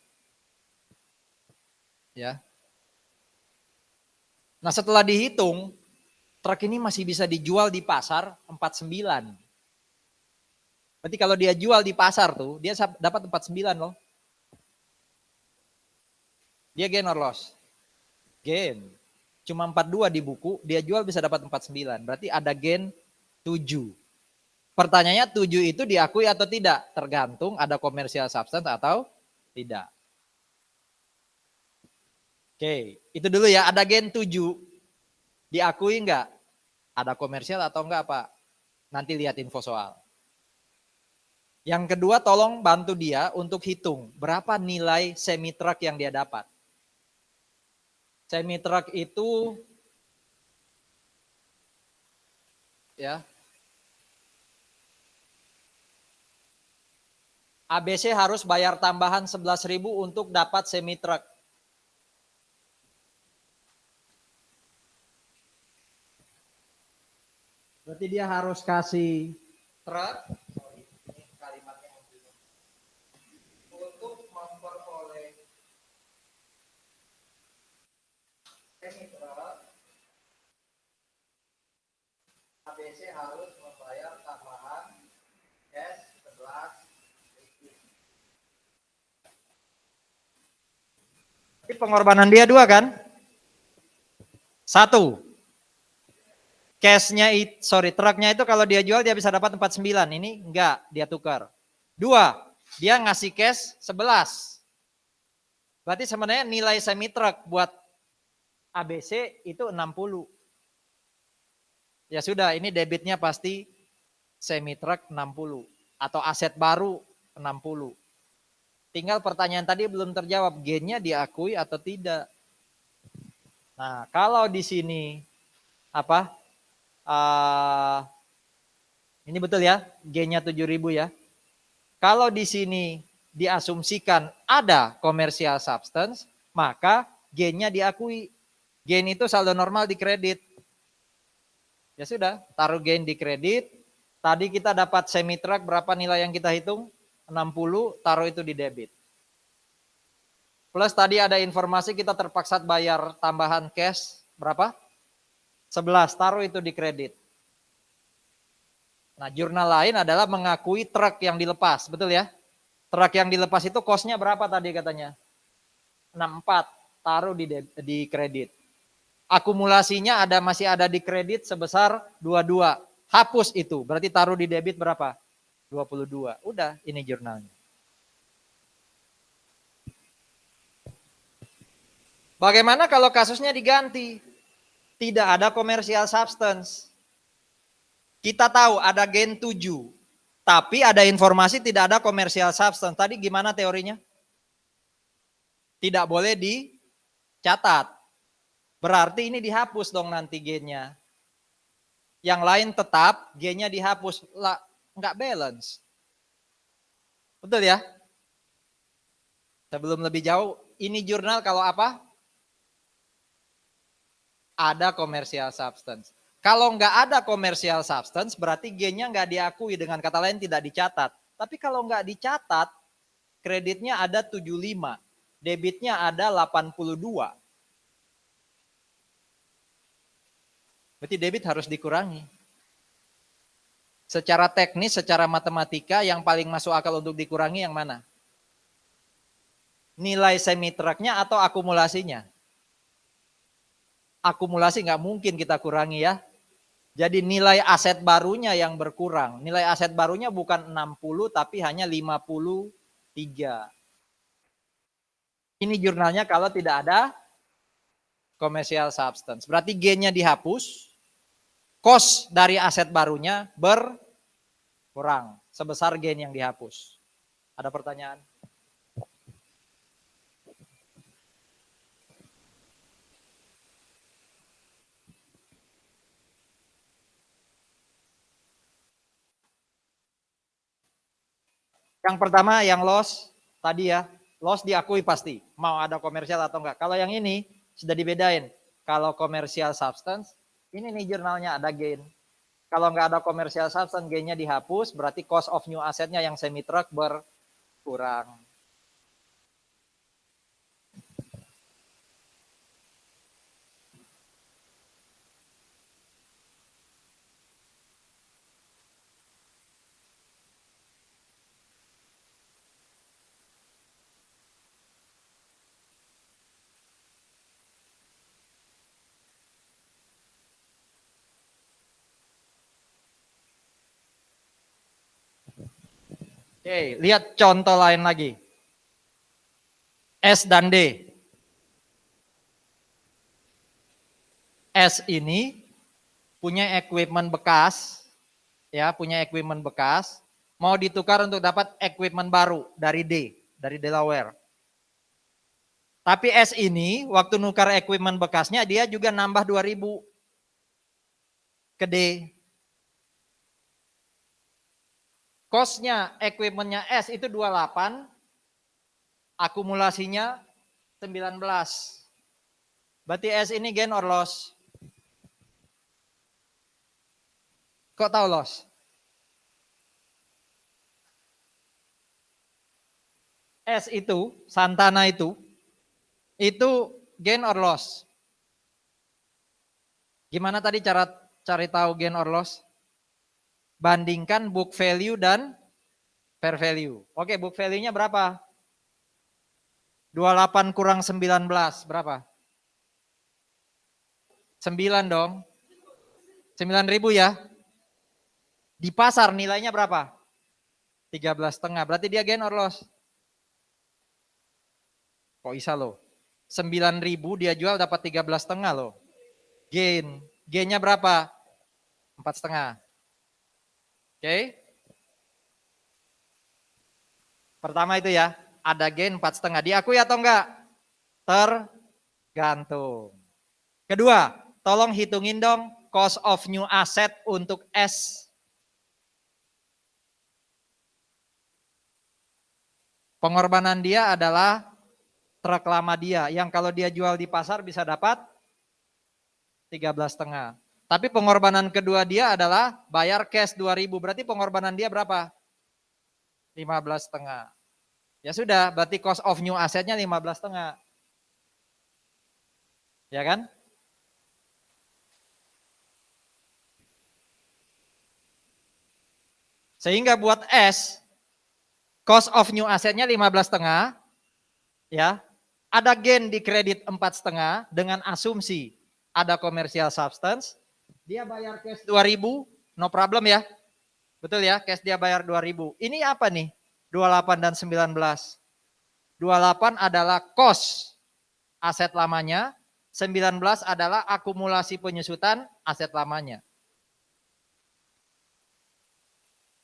Ya. Nah, setelah dihitung, truk ini masih bisa dijual di pasar 49. Berarti kalau dia jual di pasar tuh, dia dapat 49 loh. Dia gain or loss? Gain. Cuma 42 di buku, dia jual bisa dapat 49. Berarti ada gain 7. Pertanyaannya 7 itu diakui atau tidak? Tergantung ada commercial substance atau tidak. Oke, itu dulu ya, ada gain 7. Diakui enggak? Ada komersial atau enggak Pak? Nanti lihat info soal. Yang kedua tolong bantu dia untuk hitung berapa nilai semi truck yang dia dapat. Semi truck itu ya ABC harus bayar tambahan 11.000 untuk dapat semi truck. Berarti dia harus kasih truk untuk memperoleh semi truck. ABC harus membayar tambahan cash 11.000. Jadi pengorbanan dia 2 kan? 1. Cashnya truknya itu kalau dia jual dia bisa dapat 49. Ini enggak, dia tukar. 2, dia ngasih cash 11. Berarti sebenarnya nilai semi truk buat ABC itu 60. Ya sudah, ini debitnya pasti semi truk 60 atau aset baru 60. Tinggal pertanyaan tadi belum terjawab, gainnya diakui atau tidak. Nah, kalau di sini apa? Ini betul ya, gainnya 7.000 ya. Kalau di sini diasumsikan ada commercial substance, maka gainnya diakui. Gain itu saldo normal di kredit. Ya sudah, taruh gain di kredit. Tadi kita dapat semi truck berapa nilai yang kita hitung? 60, taruh itu di debit. Plus tadi ada informasi kita terpaksa bayar tambahan cash berapa? 11, taruh itu di kredit. Nah, jurnal lain adalah mengakui truk yang dilepas, betul ya? Truk yang dilepas itu kosnya berapa tadi katanya? 64, taruh di kredit. Akumulasinya masih ada di kredit sebesar 22. Hapus itu, berarti taruh di debit berapa? 22. Udah, ini jurnalnya. Bagaimana kalau kasusnya diganti? Tidak ada commercial substance. Kita tahu ada gain 7. Tapi ada informasi tidak ada commercial substance. Tadi gimana teorinya? Tidak boleh dicatat. Berarti ini dihapus dong nanti G-nya. Yang lain tetap, G-nya dihapus. Lah, nggak balance. Betul ya? Sebelum lebih jauh, ini jurnal kalau apa? Ada commercial substance. Kalau nggak ada commercial substance, berarti G-nya nggak diakui, dengan kata lain tidak dicatat. Tapi kalau nggak dicatat, kreditnya ada 75, debitnya ada 82. Berarti debit harus dikurangi. Secara teknis, secara matematika, yang paling masuk akal untuk dikurangi yang mana? Nilai semi-trucknya atau akumulasinya? Akumulasi nggak mungkin kita kurangi ya. Jadi nilai aset barunya yang berkurang. Nilai aset barunya bukan 60 tapi hanya 53. Ini jurnalnya kalau tidak ada commercial substance. Berarti G-nya dihapus, cost dari aset barunya berkurang sebesar gain yang dihapus. Ada pertanyaan? Yang pertama yang loss tadi ya, loss diakui pasti, mau ada komersial atau enggak. Kalau yang ini sudah dibedain. Kalau komersial substance, ini nih jurnalnya ada gain. Kalau nggak ada komersial substance, gainnya dihapus, berarti cost of new assetnya yang semi truck berkurang. Oke, lihat contoh lain lagi. S dan D. S ini punya equipment bekas, ya, punya equipment bekas, mau ditukar untuk dapat equipment baru dari D, dari Delaware. Tapi S ini waktu nukar equipment bekasnya dia juga nambah 2000 ke D. Cost-nya equipment-nya S itu 28, akumulasinya 19. Berarti S ini gain or loss? Kok tahu loss? S itu, Santana itu gain or loss? Gimana tadi cara cari tahu gain or loss? Bandingkan book value dan fair value. Oke, book value-nya berapa? 28 kurang 19 berapa? 9 dong. 9.000 ya. Di pasar nilainya berapa? 13,5. Berarti dia gain or loss? Kok bisa loh? 9.000 dia jual dapat 13,5 loh. Gain. Gainnya berapa? 4,5. Oke. Pertama itu ya, ada gain 4,5. Diakui atau enggak? Tergantung. Kedua, tolong hitungin dong cost of new asset untuk S. Pengorbanan dia adalah truk lama dia, yang kalau dia jual di pasar bisa dapat 13,5. Tapi pengorbanan kedua dia adalah bayar cash 2.000. Berarti pengorbanan dia berapa? 15,5. Ya sudah, berarti cost of new assetnya 15,5. Ya kan? Sehingga buat S, cost of new assetnya 15,5. Ya, ada gain di kredit 4,5 dengan asumsi ada commercial substance. Dia bayar cash 2.000, no problem ya. Betul ya, cash dia bayar 2.000. Ini apa nih? 28 dan 19. 28 adalah cost aset lamanya, 19 adalah akumulasi penyusutan aset lamanya.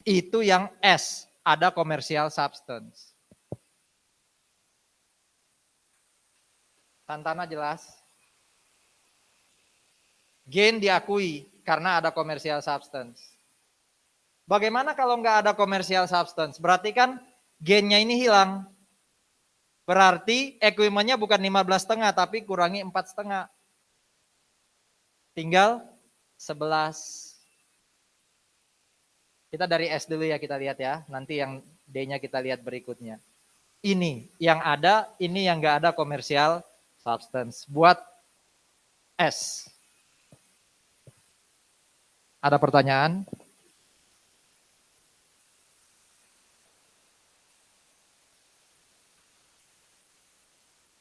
Itu yang S, ada commercial substance. Santana jelas? Gain diakui karena ada commercial substance. Bagaimana kalau nggak ada commercial substance? Berarti kan gainnya ini hilang. Berarti equivalentnya bukan 15,5 tapi kurangi 4,5. Tinggal 11. Kita dari S dulu ya, kita lihat ya. Nanti yang D-nya kita lihat berikutnya. Ini yang ada, ini yang nggak ada commercial substance. Buat S. Ada pertanyaan?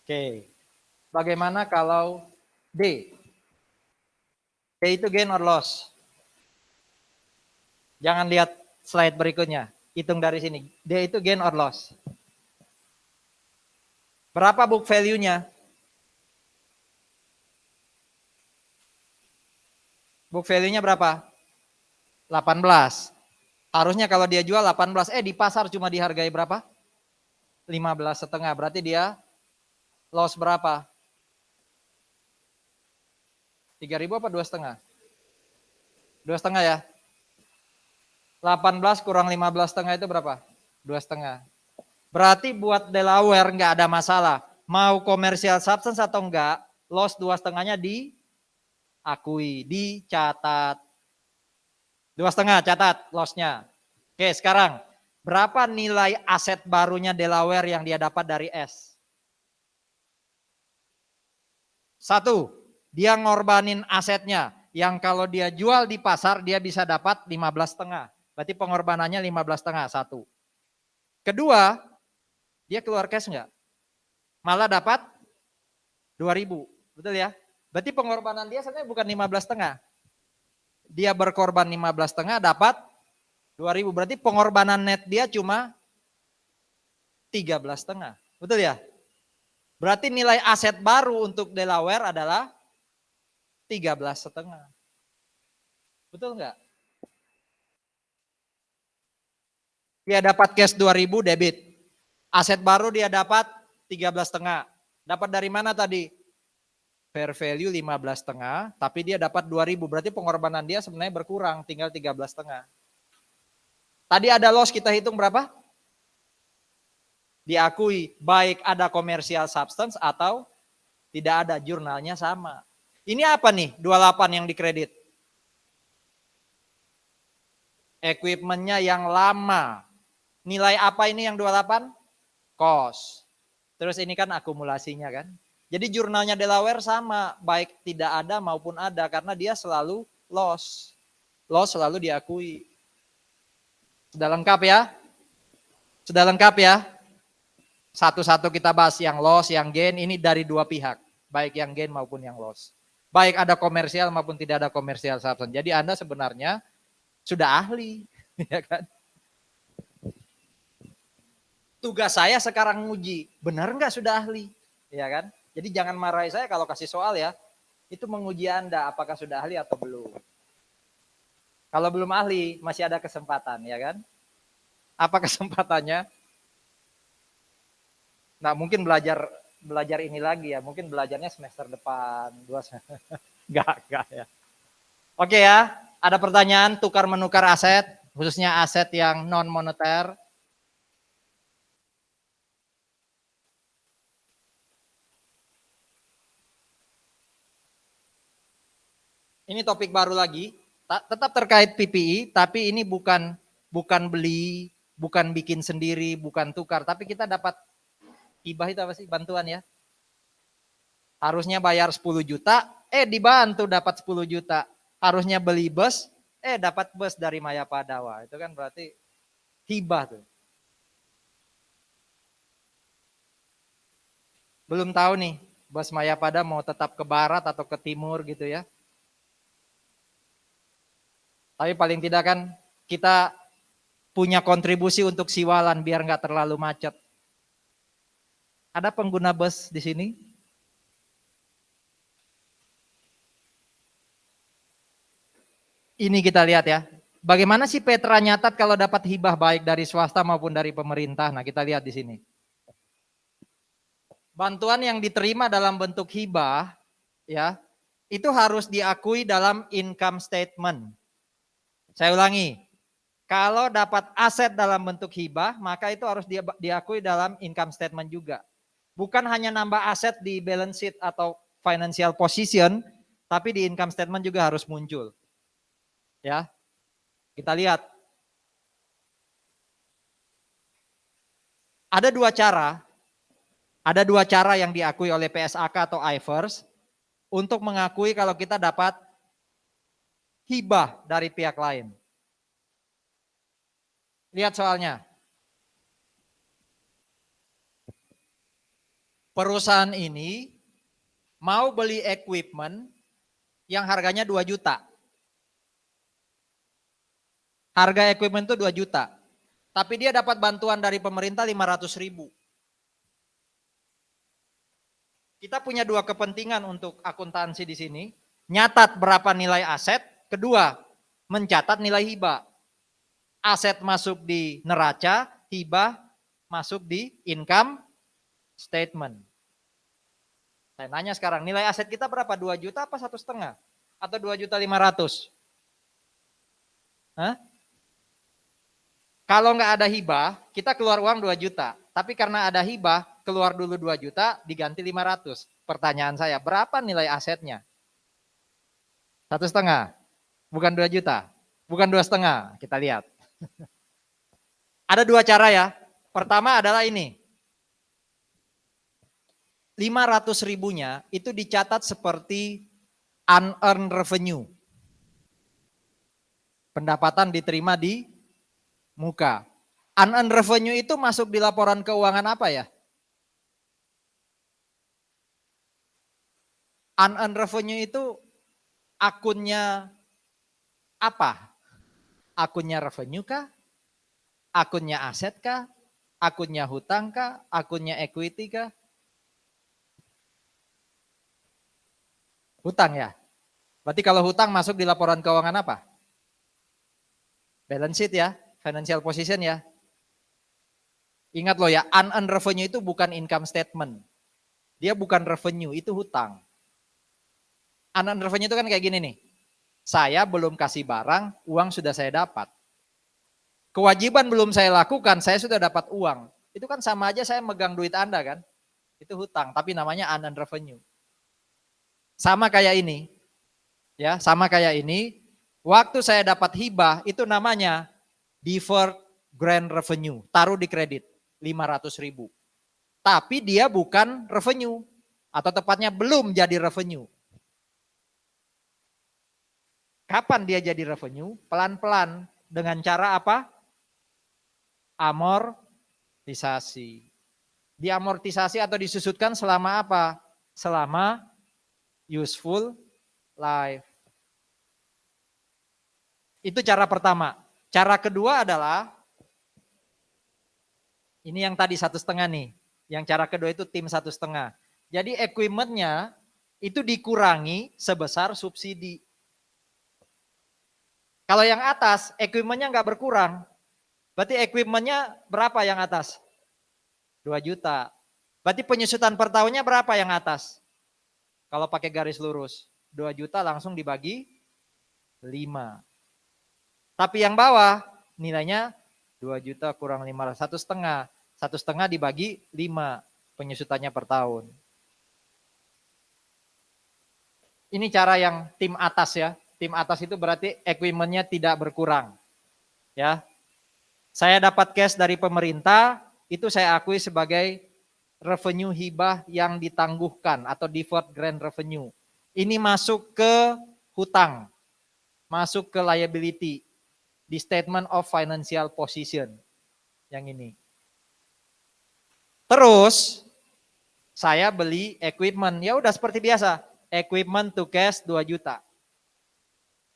Oke. Bagaimana kalau D? D itu gain or loss? Jangan lihat slide berikutnya. Hitung dari sini. D itu gain or loss? Berapa book value-nya? Book value-nya berapa? 18. Harusnya kalau dia jual 18, di pasar cuma dihargai berapa? 15,5. Berarti dia loss berapa? 3.000 apa 2,5? 2,5 ya? 18 kurang 15,5 itu berapa? 2,5. Berarti buat Delaware nggak ada masalah. Mau commercial substance atau enggak, loss 2,5-nya diakui, dicatat. 2,5 catat loss-nya. Oke, sekarang berapa nilai aset barunya Delaware yang dia dapat dari S? 1, dia ngorbanin asetnya yang kalau dia jual di pasar dia bisa dapat 15,5. Berarti pengorbanannya 15,5. 1. Kedua, dia keluar cash enggak? Malah dapat 2.000. Betul ya? Berarti pengorbanan dia sebenarnya bukan 15,5. Dia berkorban 15,5 dapat 2.000. Berarti pengorbanan net dia cuma 13,5. Betul ya? Berarti nilai aset baru untuk Delaware adalah 13,5. Betul enggak? Dia dapat cash 2.000 debit. Aset baru dia dapat 13,5. Dapat dari mana tadi? Fair value 15,5, tapi dia dapat 2.000. Berarti pengorbanan dia sebenarnya berkurang, tinggal 13,5. Tadi ada loss, kita hitung berapa? Diakui, baik ada commercial substance atau tidak ada, jurnalnya sama. Ini apa nih 28 yang dikredit? Equipmentnya yang lama. Nilai apa ini yang 28? Cost. Terus ini kan akumulasinya kan. Jadi jurnalnya Delaware sama, baik tidak ada maupun ada, karena dia selalu loss. Loss selalu diakui. Sudah lengkap ya? Sudah lengkap ya? Satu-satu kita bahas yang loss, yang gain, ini dari dua pihak. Baik yang gain maupun yang loss. Baik ada komersial maupun tidak ada komersial substance. Jadi Anda sebenarnya sudah ahli. Ya kan? Tugas saya sekarang nguji, benar nggak sudah ahli? Ya kan? Jadi jangan marahi saya kalau kasih soal ya. Itu menguji Anda apakah sudah ahli atau belum. Kalau belum ahli masih ada kesempatan ya kan. Apa kesempatannya? Nah mungkin belajar ini lagi ya. Mungkin belajarnya semester depan. Enggak ya. Oke ya. Ada pertanyaan tukar menukar aset. Khususnya aset yang non moneter. Ini topik baru lagi, tetap terkait PPI, tapi ini bukan beli, bukan bikin sendiri, bukan tukar, tapi kita dapat hibah itu apa sih? Bantuan ya. Harusnya bayar 10 juta, dibantu dapat 10 juta. Harusnya beli bus, dapat bus dari Maya Padawa. Itu kan berarti hibah tuh. Belum tahu nih, bus Maya Pada mau tetap ke barat atau ke timur gitu ya. Tapi paling tidak kan kita punya kontribusi untuk Siwalan biar nggak terlalu macet. Ada pengguna bus di sini? Ini kita lihat ya. Bagaimana sih Petra nyatat kalau dapat hibah baik dari swasta maupun dari pemerintah? Nah kita lihat di sini. Bantuan yang diterima dalam bentuk hibah, ya, itu harus diakui dalam income statement. Saya ulangi, kalau dapat aset dalam bentuk hibah, maka itu harus diakui dalam income statement juga. Bukan hanya nambah aset di balance sheet atau financial position, tapi di income statement juga harus muncul. Ya, kita lihat. Ada dua cara yang diakui oleh PSAK atau IFRS untuk mengakui kalau kita dapat hibah dari pihak lain. Lihat soalnya. Perusahaan ini mau beli equipment yang harganya 2 juta. Harga equipment itu 2 juta. Tapi dia dapat bantuan dari pemerintah 500.000. Kita punya dua kepentingan untuk akuntansi di sini. Nyatat berapa nilai aset. Kedua, mencatat nilai hibah. Aset masuk di neraca, hibah masuk di income statement. Saya nanya sekarang, nilai aset kita berapa? 2 juta apa 1,5? Atau 2.500.000? Hah? Kalau nggak ada hibah, kita keluar uang 2 juta. Tapi karena ada hibah, keluar dulu 2 juta, diganti 500. Pertanyaan saya, berapa nilai asetnya? 1,5? Bukan 2 juta? Bukan 2,5? Kita lihat. Ada dua cara ya. Pertama adalah ini. 500.000-nya itu dicatat seperti unearned revenue. Pendapatan diterima di muka. Unearned revenue itu masuk di laporan keuangan apa ya? Unearned revenue itu akunnya apa? Akunnya revenue kah? Akunnya aset kah? Akunnya hutang kah? Akunnya equity kah? Hutang ya. Berarti kalau hutang masuk di laporan keuangan apa? Balance sheet ya, financial position ya. Ingat loh ya, unearned revenue itu bukan income statement. Dia bukan revenue, itu hutang. Unearned revenue itu kan kayak gini nih. Saya belum kasih barang, uang sudah saya dapat. Kewajiban belum saya lakukan, saya sudah dapat uang. Itu kan sama aja saya megang duit Anda kan. Itu hutang, tapi namanya unearned revenue. Sama kayak ini. Ya, sama kayak ini. Waktu saya dapat hibah, itu namanya deferred grant revenue. Taruh di kredit, 500.000. Tapi dia bukan revenue. Atau tepatnya belum jadi revenue. Kapan dia jadi revenue? Pelan-pelan. Dengan cara apa? Amortisasi. Diamortisasi atau disusutkan selama apa? Selama useful life. Itu cara pertama. Cara kedua adalah, ini yang tadi 1,5 nih. Yang cara kedua itu tim 1,5. Jadi equipmentnya itu dikurangi sebesar subsidi. Kalau yang atas, equipmentnya nggak berkurang. Berarti equipmentnya berapa yang atas? 2 juta. Berarti penyusutan per tahunnya berapa yang atas? Kalau pakai garis lurus, 2 juta langsung dibagi 5. Tapi yang bawah nilainya 2 juta kurang 5, 1,5. 1,5 dibagi 5 penyusutannya per tahun. Ini cara yang tim atas ya. Tim atas itu berarti equipmentnya tidak berkurang. Ya, saya dapat cash dari pemerintah, itu saya akui sebagai revenue hibah yang ditangguhkan atau deferred grant revenue. Ini masuk ke hutang, masuk ke liability di statement of financial position yang ini. Terus saya beli equipment, ya udah seperti biasa, equipment to cash 2 juta.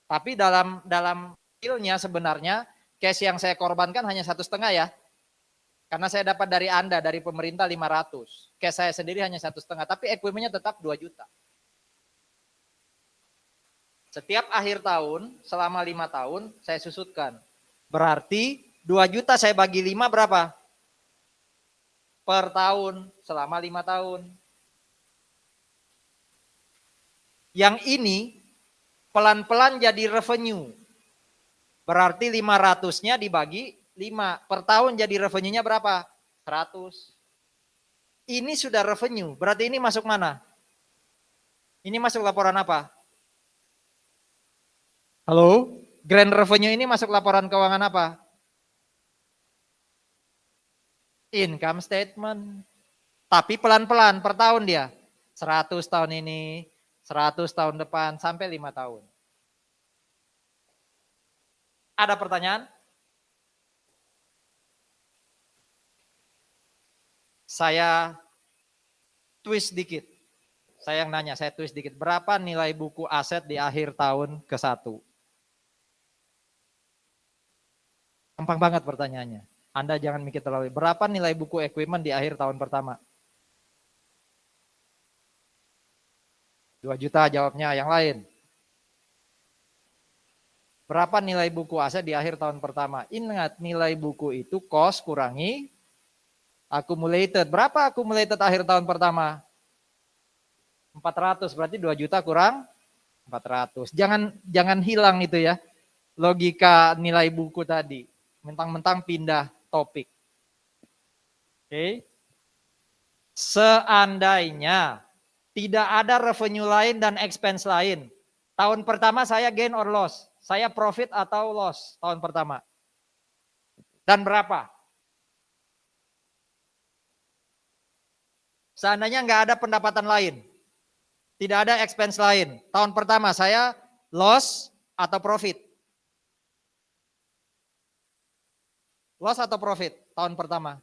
Tapi dalam dealnya sebenarnya cash yang saya korbankan hanya 1,5 ya. Karena saya dapat dari Anda, dari pemerintah 500. Cash saya sendiri hanya 1,5, tapi equipmentnya tetap 2 juta. Setiap akhir tahun, selama 5 tahun, saya susutkan. Berarti 2 juta saya bagi 5 berapa? Per tahun, selama 5 tahun. Yang ini pelan-pelan jadi revenue. Berarti 500-nya dibagi 5. Per tahun jadi revenue-nya berapa? 100. Ini sudah revenue. Berarti ini masuk mana? Ini masuk laporan apa? Halo? Grand revenue ini masuk laporan keuangan apa? Income statement. Tapi pelan-pelan per tahun dia. 100 tahun ini, 100 tahun depan, sampai 5 tahun. Ada pertanyaan? Saya twist dikit. Saya yang nanya, saya twist dikit. Berapa nilai buku aset di akhir tahun ke-1? Gampang banget pertanyaannya. Anda jangan mikir terlalu. Berapa nilai buku equipment di akhir tahun pertama? 2 juta jawabnya, yang lain. Berapa nilai buku aset di akhir tahun pertama? Ingat, nilai buku itu cost kurangi accumulated. Berapa accumulated akhir tahun pertama? 400, berarti 2 juta kurang 400. Jangan hilang itu ya. Logika nilai buku tadi. Mentang-mentang pindah topik. Oke. Seandainya tidak ada revenue lain dan expense lain. Tahun pertama saya gain or loss. Saya profit atau loss tahun pertama. Dan berapa? Seandainya nggak ada pendapatan lain. Tidak ada expense lain. Tahun pertama saya loss atau profit? Loss atau profit tahun pertama?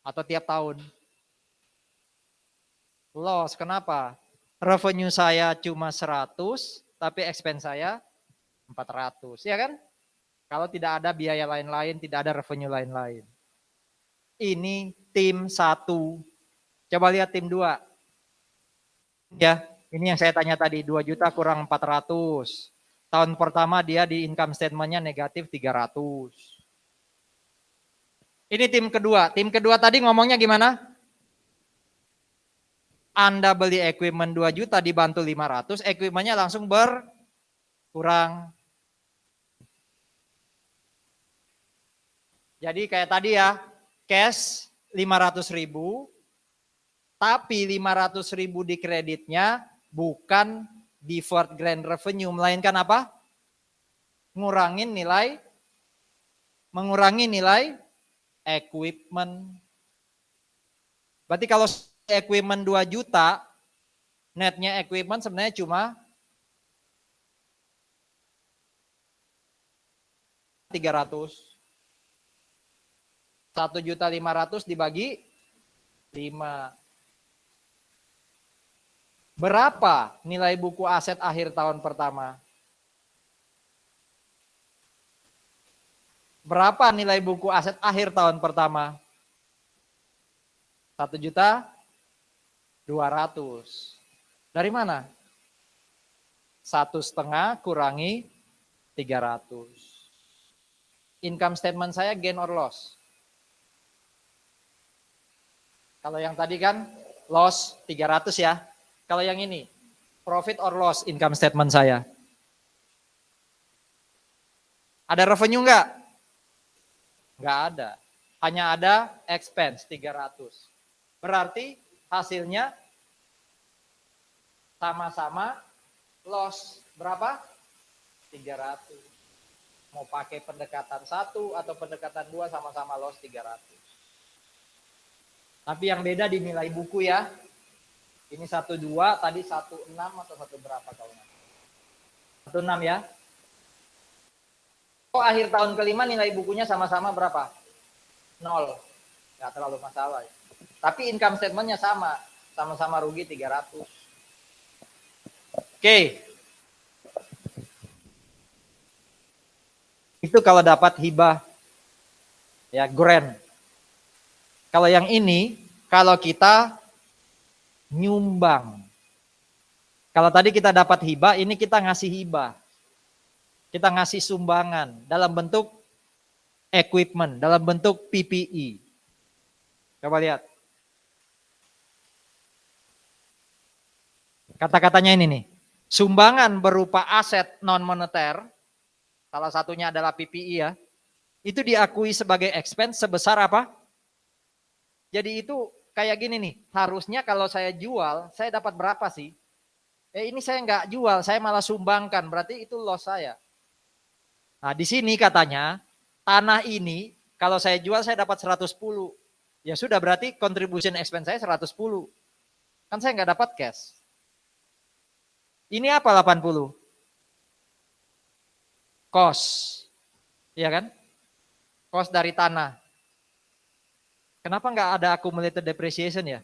Atau tiap tahun? Loss, kenapa? Revenue saya cuma 100, tapi expense saya 400, ya kan? Kalau tidak ada biaya lain-lain, tidak ada revenue lain-lain. Ini tim 1. Coba lihat tim 2. Ya, ini yang saya tanya tadi, 2 juta kurang 400. Tahun pertama dia di income statement-nya negatif 300. Ini tim kedua. Tim kedua tadi ngomongnya gimana? Anda beli equipment 2 juta dibantu 500, equipment-nya langsung berkurang. Jadi kayak tadi ya, cash 500.000, tapi 500.000 di kreditnya bukan deferred grand revenue, melainkan apa? Mengurangi nilai equipment. Berarti kalau equipment 2 juta, netnya equipment sebenarnya cuma 300. 1.500.000 dibagi 5. Berapa nilai buku aset akhir tahun pertama? Berapa nilai buku aset akhir tahun pertama? 1.200.000. Dari mana? 1,5 kurangi 300. Income statement saya gain or loss? Kalau yang tadi kan loss 300 ya. Kalau yang ini profit or loss income statement saya? Ada revenue enggak? Enggak ada. Hanya ada expense 300. Berarti hasilnya sama-sama loss. Berapa? 300. Mau pakai pendekatan 1 atau pendekatan 2 sama-sama loss 300. Tapi yang beda di nilai buku ya. Ini 1,2, tadi 1,6 atau 1 berapa kalau nggak? 1,6 ya. Oh, akhir tahun kelima nilai bukunya sama-sama berapa? 0. Nggak terlalu masalah ya. Tapi income statement-nya sama-sama rugi 300. Oke. Itu kalau dapat hibah ya, grant. Kalau yang ini, kalau kita nyumbang. Kalau tadi kita dapat hibah, ini kita ngasih hibah. Kita ngasih sumbangan dalam bentuk equipment, dalam bentuk PPE. Coba lihat. Kata-katanya ini nih. Sumbangan berupa aset non-moneter, salah satunya adalah PPI ya, itu diakui sebagai expense sebesar apa? Jadi itu kayak gini nih, harusnya kalau saya jual, saya dapat berapa sih? Ini saya nggak jual, saya malah sumbangkan, berarti itu loss saya. Nah di sini katanya, tanah ini kalau saya jual saya dapat 110. Ya sudah berarti contribution expense saya 110. Kan saya nggak dapat cash. Ini apa 80? Cost. Iya kan? Cost dari tanah. Kenapa nggak ada accumulated depreciation ya?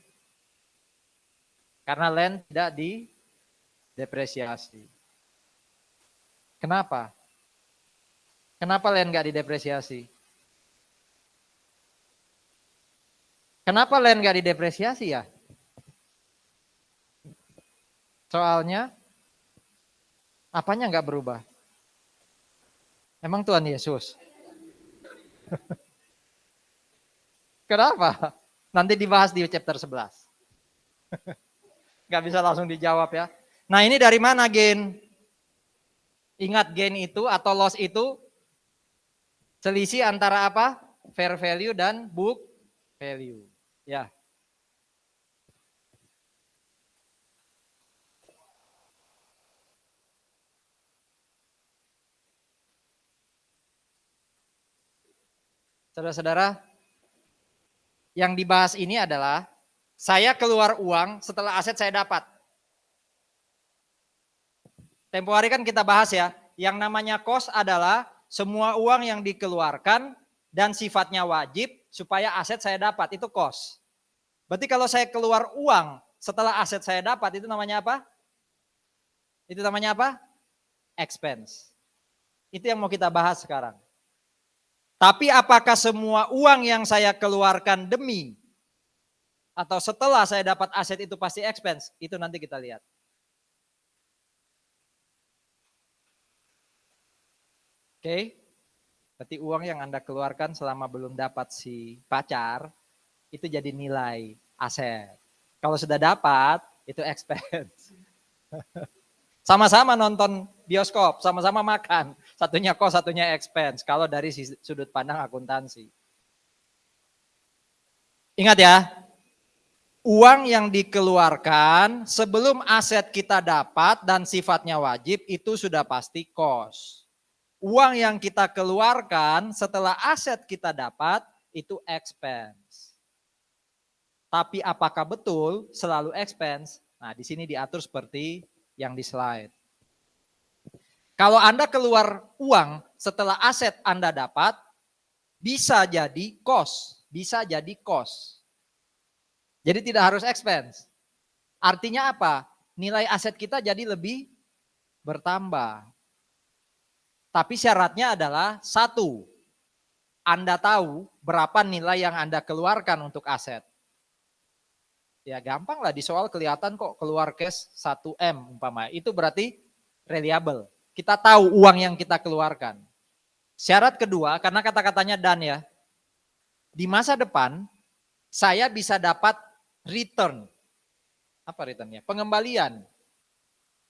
Karena land tidak didepresiasi. Kenapa? Kenapa land nggak didepresiasi? Kenapa land nggak didepresiasi ya? Soalnya apanya nggak berubah? Emang Tuhan Yesus? Kenapa? Nanti dibahas di chapter 11. Nggak bisa langsung dijawab ya. Nah ini dari mana gain? Ingat gain itu atau loss itu selisih antara apa? Fair value dan book value. Ya. Saudara-saudara, yang dibahas ini adalah saya keluar uang setelah aset saya dapat. Tempo hari kan kita bahas ya, yang namanya cost adalah semua uang yang dikeluarkan dan sifatnya wajib supaya aset saya dapat, itu cost. Berarti kalau saya keluar uang setelah aset saya dapat, itu namanya apa? Itu namanya apa? Expense. Itu yang mau kita bahas sekarang. Tapi apakah semua uang yang saya keluarkan demi atau setelah saya dapat aset itu pasti expense? Itu nanti kita lihat. Oke, berarti uang yang Anda keluarkan selama belum dapat si pacar, itu jadi nilai aset. Kalau sudah dapat, itu expense. Sama-sama nonton bioskop, sama-sama makan. Satunya cost, satunya expense. Kalau dari sudut pandang akuntansi. Ingat ya, uang yang dikeluarkan sebelum aset kita dapat dan sifatnya wajib itu sudah pasti cost. Uang yang kita keluarkan setelah aset kita dapat itu expense. Tapi apakah betul selalu expense? Nah, di sini diatur seperti yang di slide. Kalau Anda keluar uang setelah aset Anda dapat, bisa jadi cost, bisa jadi cost. Jadi tidak harus expense. Artinya apa? Nilai aset kita jadi lebih bertambah. Tapi syaratnya adalah satu, Anda tahu berapa nilai yang Anda keluarkan untuk aset. Ya gampang lah di soal kelihatan kok keluar cash 1M umpama. Itu berarti reliable. Kita tahu uang yang kita keluarkan. Syarat kedua, karena kata-katanya dan ya. Di masa depan saya bisa dapat return. Apa returnnya? Pengembalian.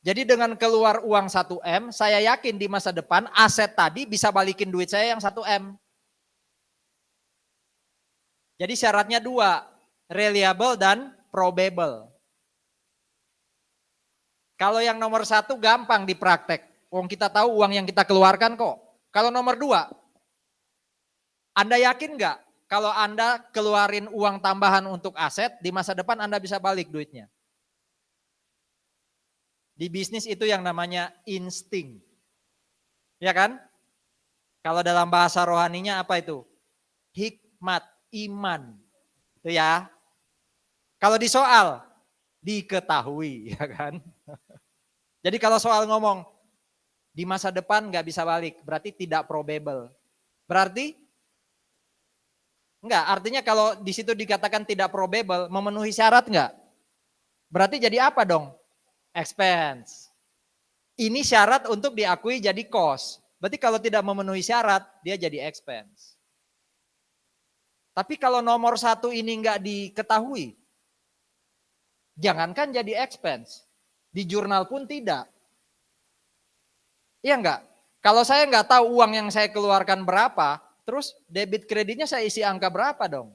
Jadi dengan keluar uang 1M, saya yakin di masa depan aset tadi bisa balikin duit saya yang 1M. Jadi syaratnya dua, reliable dan probable. Kalau yang nomor satu gampang dipraktek. Wong kita tahu uang yang kita keluarkan kok. Kalau nomor dua, Anda yakin nggak kalau Anda keluarin uang tambahan untuk aset, di masa depan Anda bisa balik duitnya? Di bisnis itu yang namanya insting. Ya kan? Kalau dalam bahasa rohaninya apa itu? Hikmat, iman. Itu ya. Kalau di soal, diketahui, ya kan? Jadi kalau soal ngomong, di masa depan nggak bisa balik, berarti tidak probable. Berarti enggak, artinya kalau di situ dikatakan tidak probable, memenuhi syarat enggak? Berarti jadi apa dong? Expense. Ini syarat untuk diakui jadi cost. Berarti kalau tidak memenuhi syarat, dia jadi expense. Tapi kalau nomor satu ini enggak diketahui, jangankan jadi expense. Di jurnal pun tidak. Iya enggak? Kalau saya nggak tahu uang yang saya keluarkan berapa, terus debit kreditnya saya isi angka berapa dong?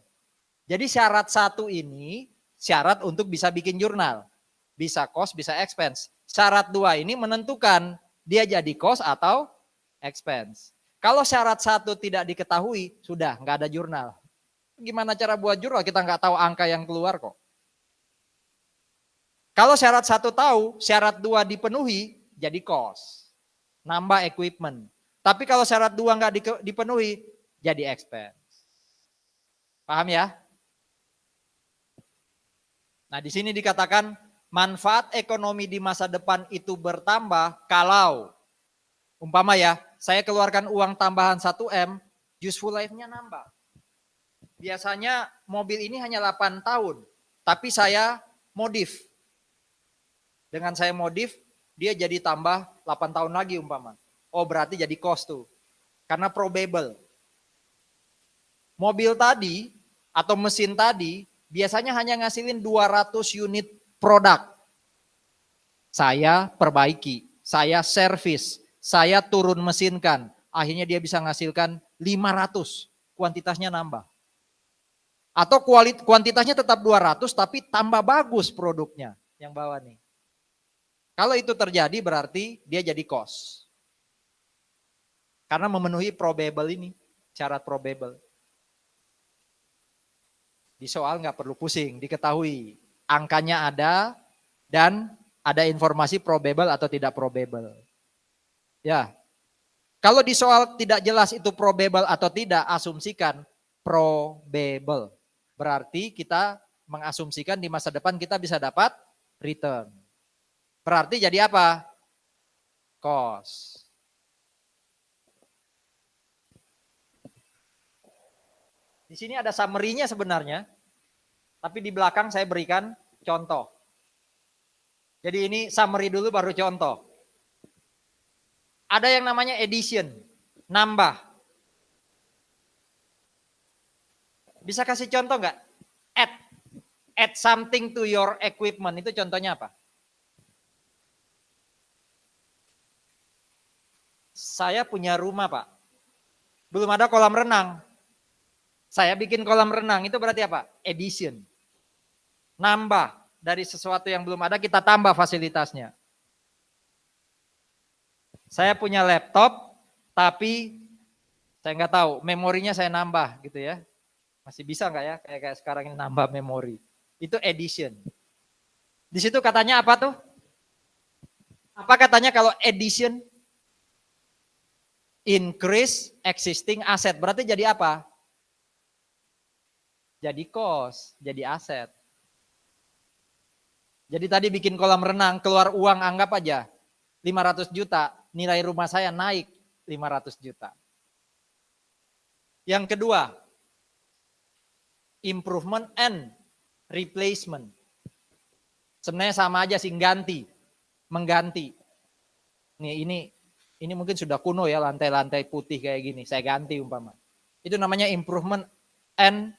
Jadi syarat satu ini syarat untuk bisa bikin jurnal. Bisa cost, bisa expense. Syarat dua ini menentukan dia jadi cost atau expense. Kalau syarat satu tidak diketahui, sudah nggak ada jurnal. Gimana cara buat jurnal? Kita nggak tahu angka yang keluar kok. Kalau syarat satu tahu, syarat dua dipenuhi, jadi cost. Nambah equipment. Tapi kalau syarat dua nggak dipenuhi, jadi expense. Paham ya? Nah, di sini dikatakan manfaat ekonomi di masa depan itu bertambah kalau umpama ya, saya keluarkan uang tambahan 1M, useful life-nya nambah. Biasanya mobil ini hanya 8 tahun, tapi saya modif. Dengan saya modif, dia jadi tambah 8 tahun lagi umpama. Oh, berarti jadi cost tuh. Karena probable. Mobil tadi atau mesin tadi biasanya hanya ngasilin 200 unit produk. Saya perbaiki, saya servis, saya turun mesinkan. Akhirnya dia bisa menghasilkan 500, kuantitasnya nambah. Atau kuantitasnya tetap 200 tapi tambah bagus produknya yang bawah nih. Kalau itu terjadi berarti dia jadi cost. Karena memenuhi probable ini, syarat probable. Di soal nggak perlu pusing, diketahui angkanya ada dan ada informasi probable atau tidak probable. Ya, kalau di soal tidak jelas itu probable atau tidak, asumsikan probable. Berarti kita mengasumsikan di masa depan kita bisa dapat return. Berarti jadi apa? Cost. Di sini ada summary-nya sebenarnya, tapi di belakang saya berikan contoh. Jadi ini summary dulu baru contoh. Ada yang namanya addition, nambah. Bisa kasih contoh nggak? Add something to your equipment, itu contohnya apa? Saya punya rumah Pak, belum ada kolam renang. Saya bikin kolam renang, itu berarti apa? Addition. Nambah, dari sesuatu yang belum ada kita tambah fasilitasnya. Saya punya laptop, tapi saya nggak tahu, memorinya saya nambah gitu ya. Masih bisa nggak ya, kayak sekarang ini nambah memori. Itu addition. Di situ katanya apa tuh? Apa katanya kalau addition? Increase existing asset. Berarti jadi apa? Jadi cost, jadi aset. Jadi tadi bikin kolam renang, keluar uang anggap aja 500 juta, nilai rumah saya naik 500 juta. Yang kedua, improvement and replacement. Sebenarnya sama aja sih, mengganti. Ini mungkin sudah kuno ya, lantai-lantai putih kayak gini, saya ganti umpama. Itu namanya improvement and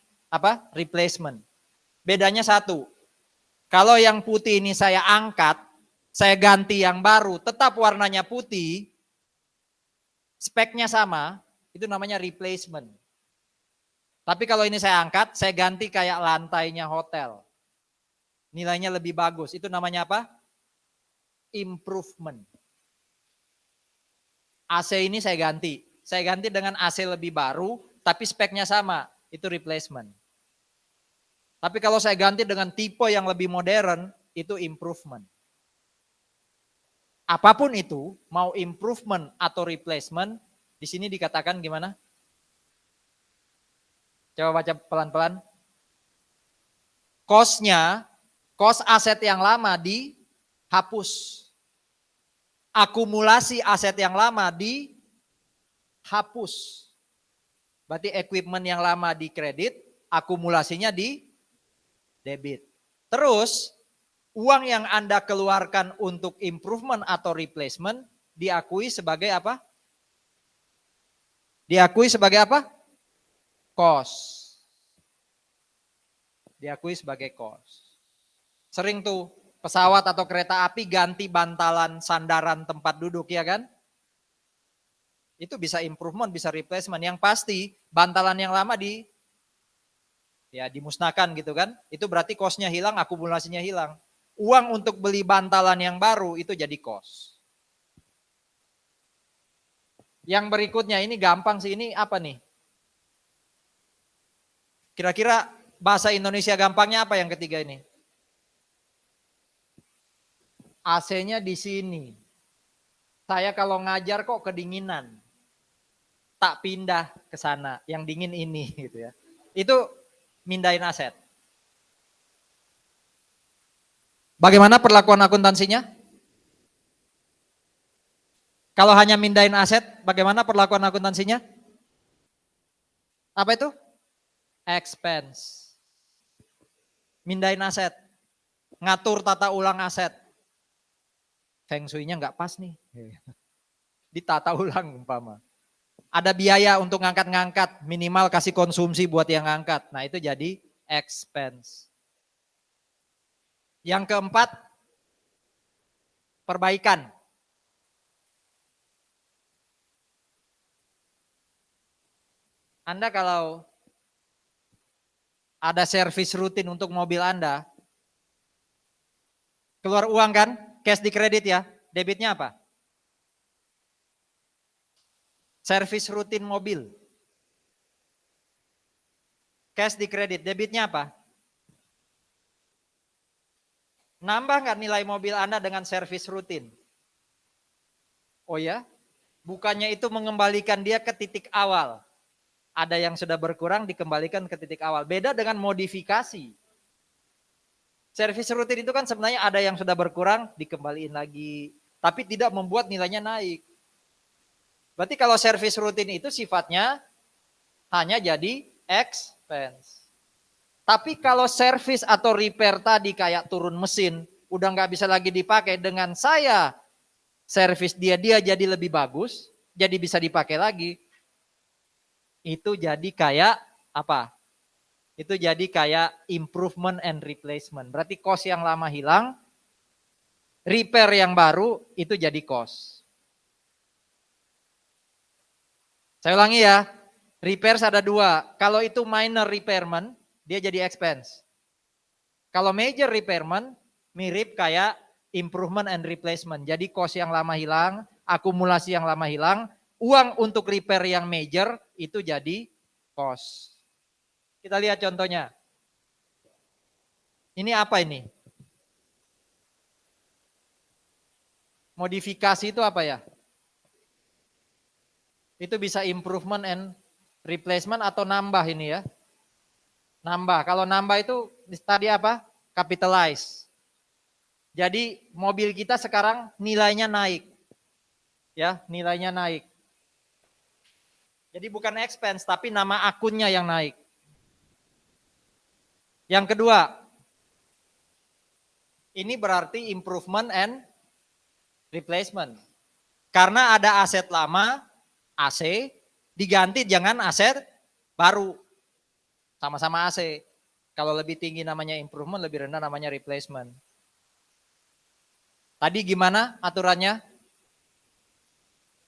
replacement. Bedanya satu, kalau yang putih ini saya angkat, saya ganti yang baru, tetap warnanya putih, speknya sama, itu namanya replacement. Tapi kalau ini saya angkat, saya ganti kayak lantainya hotel. Nilainya lebih bagus, itu namanya apa? Improvement. AC ini saya ganti dengan AC lebih baru, tapi speknya sama, itu replacement. Tapi kalau saya ganti dengan tipe yang lebih modern, itu improvement. Apapun itu, mau improvement atau replacement, di sini dikatakan gimana? Coba baca pelan-pelan. Cost aset yang lama dihapus. Akumulasi aset yang lama dihapus. Berarti equipment yang lama di kredit, akumulasinya di debit. Terus uang yang Anda keluarkan untuk improvement atau replacement diakui sebagai apa? Diakui sebagai apa? Cost. Diakui sebagai cost. Sering tuh pesawat atau kereta api ganti bantalan sandaran tempat duduk, ya kan? Itu bisa improvement, bisa replacement. Yang pasti bantalan yang lama dimusnahkan gitu kan. Itu berarti cost-nya hilang, akumulasinya hilang. Uang untuk beli bantalan yang baru itu jadi cost. Yang berikutnya ini gampang sih, ini apa nih? Kira-kira bahasa Indonesia gampangnya apa yang ketiga ini? AC-nya di sini. Saya kalau ngajar kok kedinginan. Tak pindah ke sana, yang dingin ini gitu ya. Itu mindahin aset. Bagaimana perlakuan akuntansinya? Kalau hanya mindahin aset, bagaimana perlakuan akuntansinya? Apa itu? Expense. Mindahin aset. Ngatur tata ulang aset. Feng shui-nya nggak pas nih. Ditata ulang umpama. Ada biaya untuk ngangkat-ngangkat, minimal kasih konsumsi buat yang ngangkat. Nah itu jadi expense. Yang keempat, perbaikan. Anda kalau ada servis rutin untuk mobil Anda, keluar uang kan, cash di kredit ya, debitnya apa? Servis rutin mobil. Cash di kredit, debitnya apa? Nambah nggak nilai mobil Anda dengan servis rutin? Oh ya? Bukannya itu mengembalikan dia ke titik awal. Ada yang sudah berkurang dikembalikan ke titik awal. Beda dengan modifikasi. Servis rutin itu kan sebenarnya ada yang sudah berkurang dikembaliin lagi. Tapi tidak membuat nilainya naik. Berarti kalau servis rutin itu sifatnya hanya jadi expense. Tapi kalau servis atau repair tadi kayak turun mesin, udah nggak bisa lagi dipakai, dengan saya servis dia jadi lebih bagus, jadi bisa dipakai lagi. Itu jadi kayak apa? Itu jadi kayak improvement and replacement. Berarti cost yang lama hilang, repair yang baru itu jadi cost. Saya ulangi ya, repairs ada dua. Kalau itu minor repairment, dia jadi expense. Kalau major repairment, mirip kayak improvement and replacement. Jadi cost yang lama hilang, akumulasi yang lama hilang, uang untuk repair yang major itu jadi cost. Kita lihat contohnya. Ini apa ini? Modifikasi itu apa ya? Itu bisa improvement and replacement atau nambah ini ya. Nambah. Kalau nambah itu tadi apa? Capitalize. Jadi mobil kita sekarang nilainya naik. Ya, nilainya naik. Jadi bukan expense tapi nama akunnya yang naik. Yang kedua, ini berarti improvement and replacement. Karena ada aset lama, AC, diganti jangan aset baru. Sama-sama AC. Kalau lebih tinggi namanya improvement, lebih rendah namanya replacement. Tadi gimana aturannya?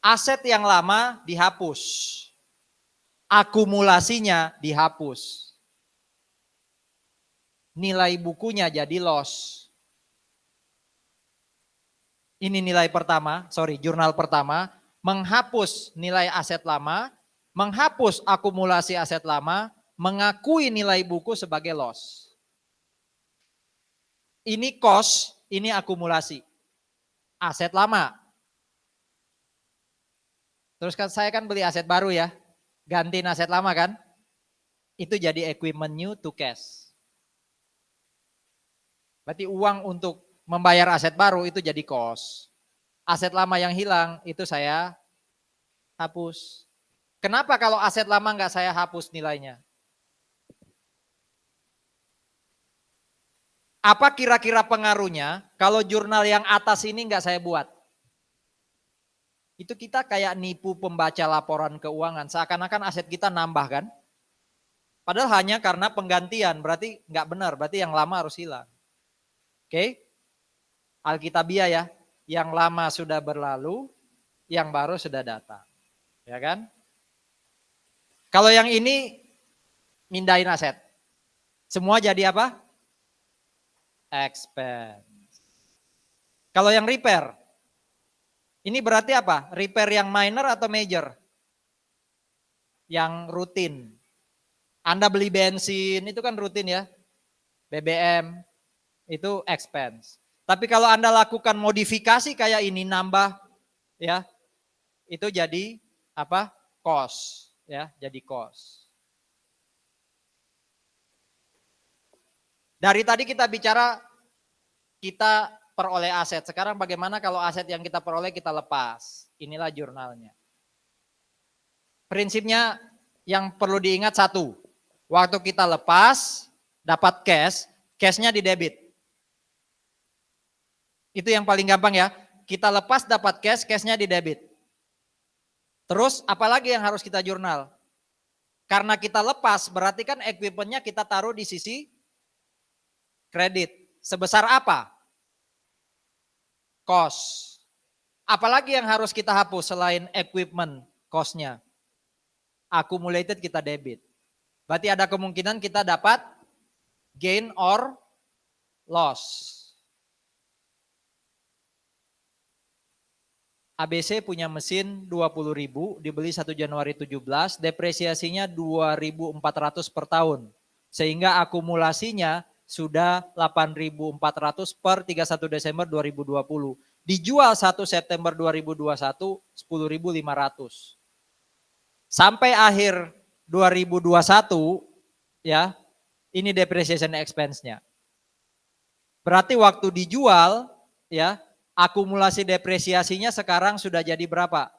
Aset yang lama dihapus. Akumulasinya dihapus. Nilai bukunya jadi loss. Ini nilai pertama, jurnal pertama, menghapus nilai aset lama, menghapus akumulasi aset lama, mengakui nilai buku sebagai loss. Ini cost, ini akumulasi. Aset lama. Terus kan saya kan beli aset baru ya, gantiin aset lama kan, itu jadi equipment new to cash. Berarti uang untuk membayar aset baru itu jadi cost. Aset lama yang hilang itu saya hapus. Kenapa kalau aset lama nggak saya hapus nilainya? Apa kira-kira pengaruhnya kalau jurnal yang atas ini nggak saya buat? Itu kita kayak nipu pembaca laporan keuangan, seakan-akan aset kita nambah kan? Padahal hanya karena penggantian, berarti nggak benar, berarti yang lama harus hilang. Oke? Alkitabiah ya. Yang lama sudah berlalu, yang baru sudah datang. Ya kan? Kalau yang ini mindahin aset. Semua jadi apa? Expense. Kalau yang repair, ini berarti apa? Repair yang minor atau major? Yang rutin. Anda beli bensin, itu kan rutin ya. BBM, itu expense. Tapi kalau Anda lakukan modifikasi kayak ini, nambah, ya, itu jadi apa? Cost, ya, jadi cost. Dari tadi kita bicara kita peroleh aset. Sekarang bagaimana kalau aset yang kita peroleh kita lepas? Inilah jurnalnya. Prinsipnya yang perlu diingat satu. Waktu kita lepas, dapat cash, cashnya di debit. Itu yang paling gampang ya. Kita lepas dapat cash, cashnya di debit. Terus apalagi yang harus kita jurnal? Karena kita lepas, berarti kan equipmentnya kita taruh di sisi kredit. Sebesar apa? Cost. Apalagi yang harus kita hapus selain equipment cost-nya? Accumulated kita debit. Berarti ada kemungkinan kita dapat gain or loss. ABC punya mesin 20.000, dibeli 1 Januari 17, depresiasinya 2.400 per tahun. Sehingga akumulasinya sudah 8.400 per 31 Desember 2020. Dijual 1 September 2021 10.500. Sampai akhir 2021 ya, ini depreciation expense-nya. Berarti waktu dijual ya, akumulasi depresiasinya sekarang sudah jadi berapa?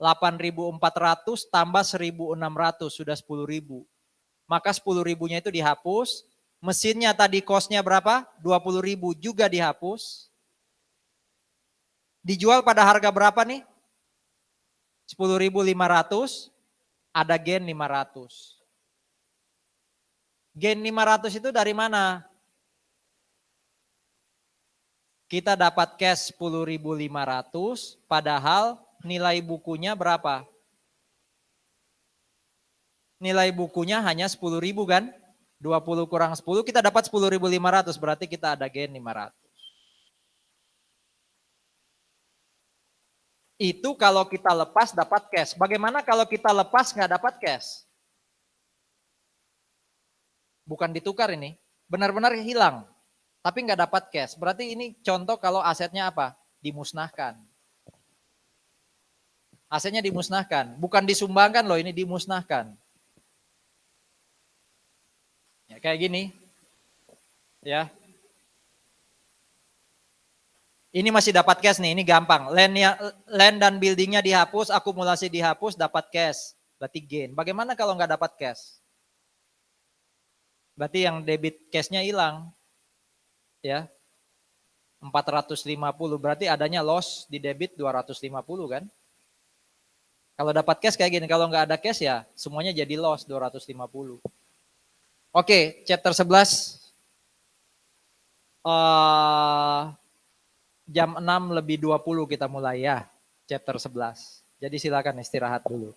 8.400 tambah 1.600 sudah 10.000. Maka 10.000-nya itu dihapus. Mesinnya tadi cost-nya berapa? 20.000 juga dihapus. Dijual pada harga berapa nih? 10.500, ada gain 500. Gain 500 itu dari mana? Kita dapat cash 10.500, padahal nilai bukunya berapa? Nilai bukunya hanya 10.000 kan? 20 kurang 10 kita dapat 10.500, berarti kita ada gain 500. Itu kalau kita lepas dapat cash. Bagaimana kalau kita lepas nggak dapat cash? Bukan ditukar ini, benar-benar hilang. Tapi nggak dapat cash. Berarti ini contoh kalau asetnya apa? Dimusnahkan. Asetnya dimusnahkan. Bukan disumbangkan loh, ini dimusnahkan. Ya, kayak gini. Ya. Ini masih dapat cash nih, ini gampang. Land dan buildingnya dihapus, akumulasi dihapus, dapat cash. Berarti gain. Bagaimana kalau nggak dapat cash? Berarti yang debit cashnya hilang. Ya. 450, berarti adanya loss di debit 250 kan? Kalau dapat cash kayak gini, kalau nggak ada cash ya semuanya jadi loss 250. Oke, chapter 11. Jam 6 lebih 20 kita mulai ya, chapter 11. Jadi silakan istirahat dulu.